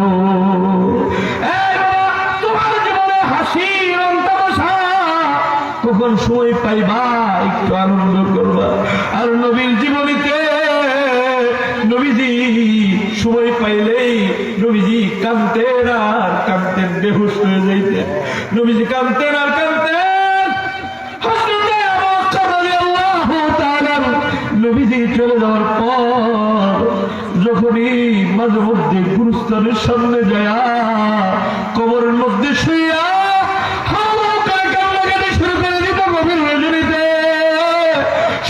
কখন সময় পাইবা একটু আনন্দ করবা। আর নবীর জীবনীতে নবীজি সময় পাইলেই নবীজি কাঁদতেন আর কাঁদতেন, বেহুশ হয়ে যাইতেন। নবীজি কাঁদতেন আর কাঁদতেন। হযরতে আবু বকর রাদিয়াল্লাহু তাআলা নবীজি চলে যাওয়ার পর যখনই মাঝে মধ্যে গুরুস্থানের সামনে যায় কবরের মধ্যে শুইয়া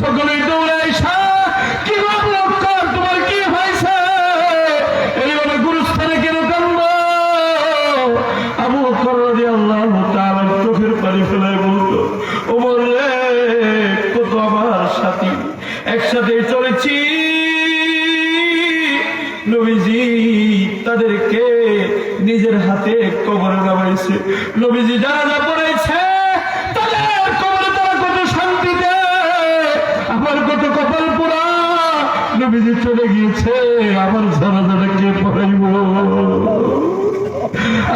সকলেই দৌড়ে আইসা, কি বকর তোমার কি হয়েছে? এইভাবে গুরুস্থানে কেন কান্দ? আবু বকর রাদিয়াল্লাহু তাআলা চোখের পানি ফেলায় বলতো, ওমর রে, কত আমার সাথী, একসাথে চলেছি, নবীজি তাদেরকে নিজের হাতে কবরে নামাইছে। নবীজি জানাজা পড়েছে, তাদের কবরে তারা কত শান্তি দেয়, আমার কত কপাল পোড়া। নবীজি চলে গিয়েছে, আমার জানাজাটা কে পড়াইব?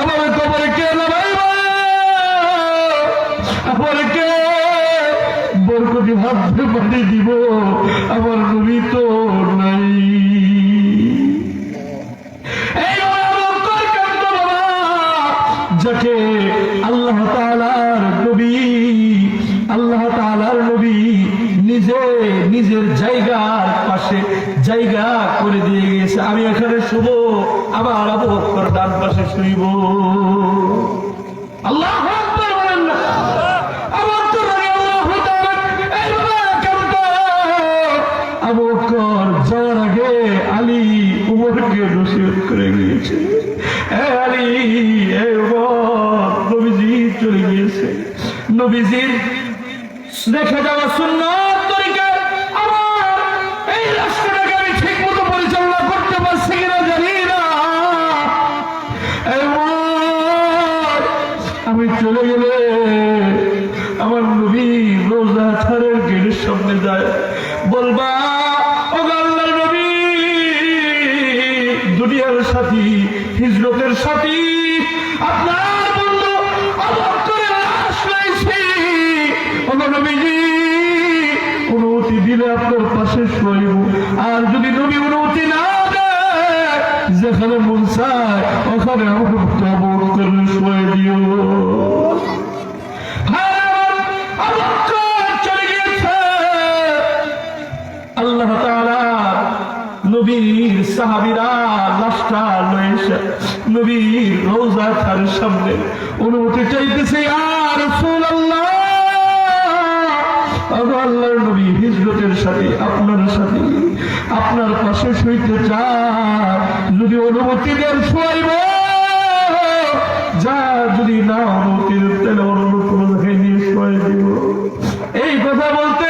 আমার কবরে কে নামাইব? আমার কে বরকতি ভাবতে পাঠিয়ে দিব? আমার নবী তো নাই। যাকে আল্লাহ তাআলার নবী, আল্লাহ তাআলার নবী নিজে নিজের জায়গার পাশে জায়গা করে দিয়ে গেছে। আমি এখানে শুভ, আমার আবু বকর ডান পাশে শুইব। আল্লাহু আকবার বলেন না। আমার তো চলে গিয়েছে। নবীজির রেখে যাওয়া সুন্নাত তরিকায় আমার এই রাষ্ট্রটাকে আমি ঠিক মতো পরিচালনা করতে পারছি কিনা জানি না। আমি চলে গেলে আমার নবী রোজা ছাড়ের গেটের সামনে যায়, বলবা ও আল্লাহর নবী, দুনিয়ার সাথী, হিজরতের সাথী, আপনার বন্ধু অবাক করে লাশ লাইছি। ও নবীজি, অনুমতি দিলে আপনার পাশে শোইব, আর যদি নবী অনুমতি না দেয়, যেখানে মন চায় ওখানে আমার তবক করে শোয়ে দিও। আল্লাহ তাআলা নবীর সাহাবীরা লাশটা লয়েছে নবীর রওজা তার সামনে অনুমতি চাইতেছে, ইয়া রাসূলুল্লাহ, আল্লাহর নবী হিজরতের সাথে আপনার সাথে আপনার পাশে শুইতে চায়, যদি অনুমতি দেন শোয়াইব, যা যদি না অনুমতি দেন তাহলে অন্য কোনো জায়গায় নিয়ে শোয়াই দিব। এই কথা বলতে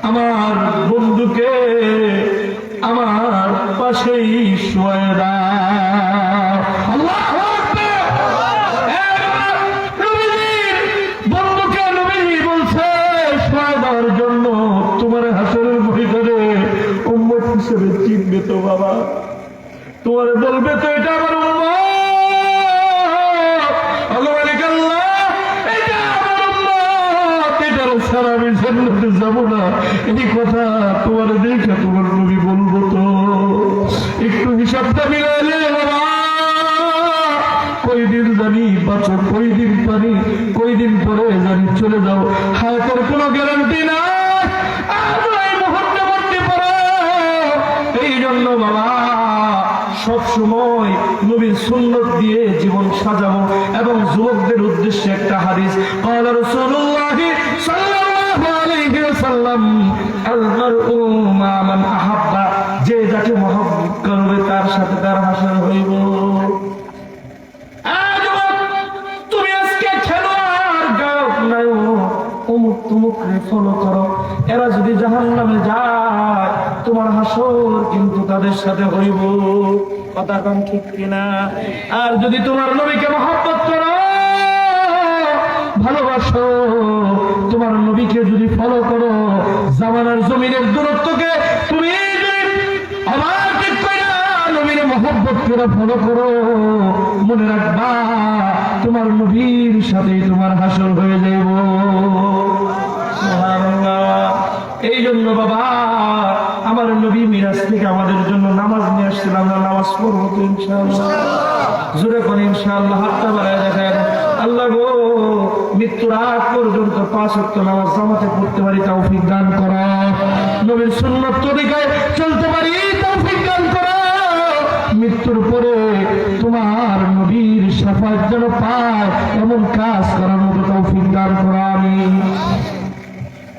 আমার বন্ধুকে আমার পাশেই শোয় দাও। আল্লাহু আকবার। বন্ধুকে নবী বলছে শোয় দেওয়ার জন্য, তোমার হাসরের ময়দানে উম্মত হিসেবে চিনবে তো বাবা, তোমার বলবে তো এটা আমার উম্মত, ছাড়া আমি জান্নাতে যাব না। এই কথা তোমার দেখে তোমার নবী বলবো তো? একটু হিসাবটা মিলাইলে বাবা, কয়দিন জানি বাঁচো, কয়দিন পানি, কয়দিন পরে জানি চলে যাও, হায়াতের কোনো গ্যারান্টি নাই। আজ এই মুহূর্তে মরতে পারো। এই জন্য বাবা সব সময় নবীর সুন্নাত দিয়ে জীবন সাজাবো। এবং যুবকদের উদ্দেশ্যে একটা হাদিস, قال رسول الله صلى الله عليه وسلم المرء مع من احب, যে যাকে মহব্বত করবে তার সাথে তার হাসর হইব। তুমি আজকে খেলোয়াড়, গায়ক, নায়ক, অমুক তুমুক রে ফলো করো, এরা যদি জাহান্নামে যায় তোমার হাসর কিন্তু তাদের সাথে হইব। কথা কম ঠিক কিনা? আর যদি তোমার নবীকে মহব্বত করো, ভালোবাসো, তোমার নবীকে যদি ফলো করো, জামানার জমিনের দূরত্বকে তুমি যদি আমার ঠিক করে নবীর মহব্বত করে ফলো করো, মনে রাখবা তোমার নবীর সাথে তোমার হাসর হয়ে যাইব। সুবহানাল্লাহ। এই জন্য বাবা আমার নবী মিরাজ থেকে আমাদের জন্য নামাজ নিয়ে আসছিল, আমরা নামাজ পড়বো তো ইনশাআল্লাহ। জোরে করে ইনশাআল্লাহ হাতটা বাড়ায় দেখেন। আল্লাহ গো, মৃত্যুর আগ পর্যন্ত 5 ওয়াক্ত নামাজ জামাতে পড়তে পারি তৌফিক দান করো, নবীর সুন্নাত তরিকায় চলতে পারি তৌফিক দান করো, মৃত্যুর পরে তোমার নবীর শাফাত যেন পায় এমন কাজ করার মতো তৌফিক দান করো। আমিন।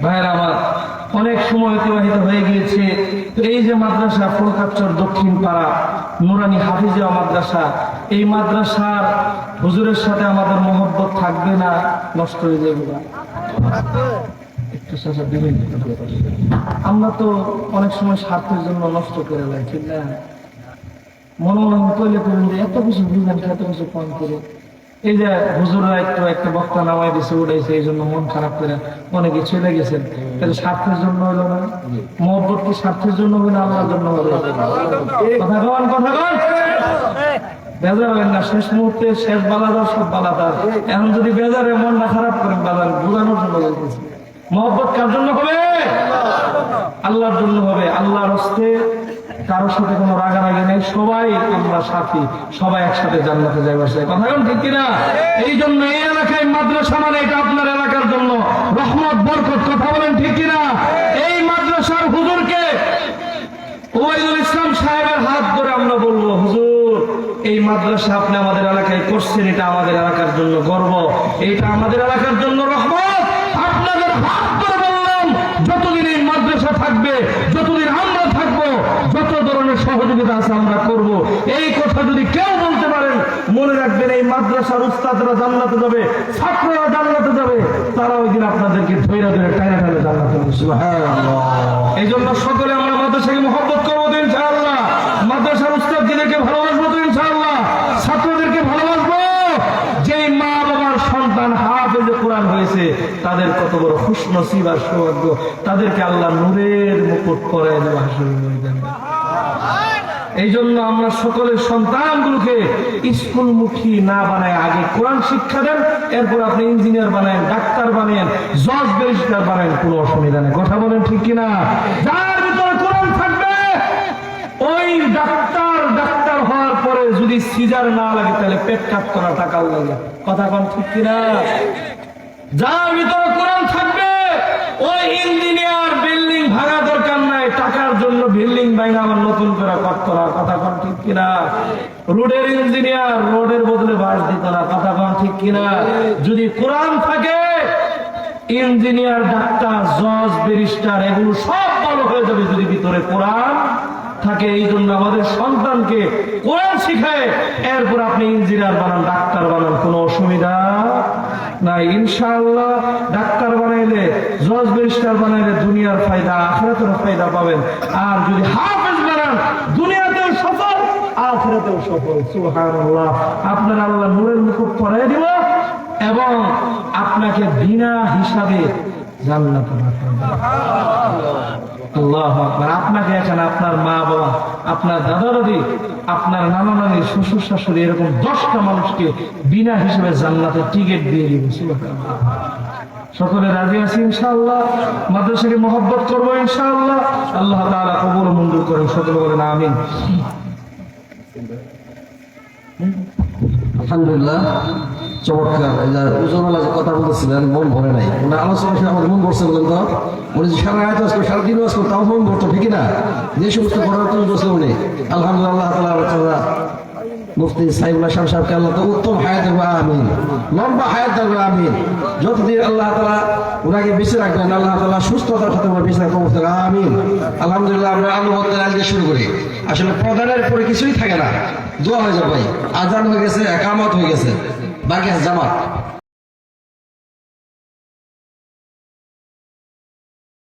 ভাইরা আমার, অনেক সময় অতিবাহিত হয়ে গিয়েছে। এই যে মাদ্রাসা ফুলকাপচর দক্ষিণ পাড়া নুরানি হাফিজিয়া মাদ্রাসা, এই মাদ্রাসার হুজুরের সাথে আমাদের মহব্বত থাকবে না, নষ্ট হয়ে যাবে না। একটু সাথে দিবেন। আমরা তো অনেক সময় স্বার্থের জন্য নষ্ট করে যাই, ঠিক না? মনে মনে কইলে করেন যে এত কিছু বুঝলেন, এত কিছু কম করে। এই যে হুজুররা একটু একটা বক্তা নামাই দিছে, উঠাইছে, এই জন্য মন খারাপ করে অনেকে চলে গেছেন। তাহলে স্বার্থের জন্য হলো না? মহব্বত কি স্বার্থের জন্য হবে না আল্লাহর জন্য হবে? কথা কন, কথা কন। বেজার হবেন না, শেষ মুহূর্তে শেষ বালাদার সব বালাদার। এখন যদি বেজারে মনটা খারাপ করেন, বালার বুঝানোর জন্য বলতেছে। মহব্বত কার জন্য হবে? আল্লাহর জন্য হবে। আল্লাহর হস্তে কারোর সাথে কোনো রাগারাগি নেই, সবাই আমরা সাথী, সবাই একসাথে জান্নাতে যাই বসে। কথা বলেন ঠিক কিনা? এই জন্য এই এলাকায় মাদ্রাসা মানে এটা আপনার এলাকার জন্য রহমত, বরকত। কথা বলেন ঠিক কিনা? এই মাদ্রাসার হুজুরকে ওবাইদুল ইসলাম সাহেবের হাত ধরে আমরা বলবো, হুজুর এই মাদ্রাসা আপনি আমাদের এলাকায় করছেন, এটা আমাদের এলাকার জন্য গর্ব, এটা আমাদের এলাকার জন্য রহমত। আপনাদের হাত ধরে বললাম বললাম যতদিন এই মাদ্রাসা থাকবে, যতদিন আমরা থাকবো, যত ধরনের সহযোগিতা আছে আমরা করব। এই কথা যদি কেউ বলতে পারেন, মনে রাখবেন এই মাদ্রাসার উস্তাদরা জান্নাতে যাবে, ছাত্ররা জান্নাতে যাবে, তারা ওই দিন আপনাদেরকে ধৈর্য ধরে টাইনা টাইনা জান্নাতে যাবে। সুবহানাল্লাহ। এই জন্য সকলে আমরা মাদ্রাসাকে মহব্বত করবো তো ইনশাআল্লাহ, মাদ্রাসার উস্তাদদেরকে ভালোবাসবো তো ইনশাআল্লাহ, ছাত্রদেরকে ভালোবাসবো। যেই মা বাবার সন্তান হাফেজে কোরআন হয়েছে তাদের কত বড় খুশনসিব আর সৌভাগ্য, তাদেরকে আল্লাহ নূরের মুকুট পরায় দেবে হাসরের ময়দানে। এই জন্য আমরা সকলের সন্তানগুলোকে স্কুলমুখী না বানায় আগে কোরআন শিক্ষা দেন, এরপর আপনি ইঞ্জিনিয়ার বানায়েন, ডাক্তার বানায়েন, জজ ব্যারিস্টার বানায়েন, কোনো অসুবিধা নেই। কথা বলেন ঠিক কিনা? যার ভিতরে কোরআন থাকবে ওই ডাক্তার হওয়ার পরে যদি সিজার না লাগে তাহলে পেট কাট করা টাকা লাগে। কথা বলেন ঠিক কিনা? যার ভিতরে কোরআন থাকবে ওই ইঞ্জিনিয়ার বিল্ডিং ভাঙা দরকার নাই, টাকার জন্য বিল্ডিং ভাঙা আবার নতুন করে কাট করা। কথা বলেন ঠিক কিনা? রোডের ইঞ্জিনিয়ার রোডের বদলে বাস দিত না। কথা বলেন ঠিক কিনা? যদি কোরআন থাকে ইঞ্জিনিয়ার, ডাক্তার, জজ, ব্যারিস্টার এগুলো সব ভালো হয়ে যাবে যদি ভিতরে কোরআন থাকে। এই জন্য আমাদের সন্তানকে কোরআন শিখায়, এরপর আপনি ইঞ্জিনিয়ার বানান, ডাক্তার বানান, কোনো অসুবিধা নাই ইনশাআল্লাহ। ডাক্তার বানাইলে, জজ ব্যারিস্টার বানাইলে দুনিয়ার ফায়দা আখিরাতের ফায়দা পাবেন। আর যদি হাফেজ বানান দুনিয়াতেও সফল আখিরাতেও সফল। সুবহানাল্লাহ। আপনার আল্লাহ নূরের মুকুট পরায় দিব এবং আপনাকে বিনা হিসাবে জান্নাতে পাঠাবেন। আল্লাহু আকবার। আপনাকে এখানে আপনার মা বাবা, আপনার দাদা দাদি, আপনার নানা নানি, শ্বশুর শাশুড়ি এরকম 10টা মানুষকে বিনা হিসেবে জান্নাতের টিকিট দিয়ে দিব। সুবহানাল্লাহ। সকলে রাজি আছি ইনশাআল্লাহ? মাদ্রাসাকে মহব্বত করবো ইনশাআল্লাহ। আল্লাহ তাআলা কবুল ও মঞ্জুর করেন। সকলে বলেন আমিন। আলহামদুলিল্লাহ, চমৎকার। ওজনওয়ালা যে কথা বলতেছিলেন মন ভরে নাই, মানে আলোচনা শুনে আমাদের মন ভরছে বলেন তো। উনি যে সারা রাত আসতো, সারাদিন আসতো, তাও মন ভরতো, ঠিকই না? যে সমস্ত ঘটনা তুলে বসে উনি আলহামদুলিল্লাহ তাআলা মুফতি সাইফুল্লাহ শাহ সাহেবকে আল্লাহ উত্তম হায়াত দেবে আমিন, লম্বা হায়াত দেবে আমিন। যতদিন আল্লাহ তাআলা ওনাকে বেঁচে রাখবেন, আল্লাহ তাআলা সুস্থতার সাথে বেঁচে রাখবেন আমিন। আলহামদুলিল্লাহ, আমরা আনুগত্যের আজকে শুরু করি। আসলে প্রধানের পরে কিছুই থাকে না, দোয়া হয়ে যাবে ভাই। আজান হয়ে গেছে, একামত হয়ে গেছে, বাকি আছে জামাত।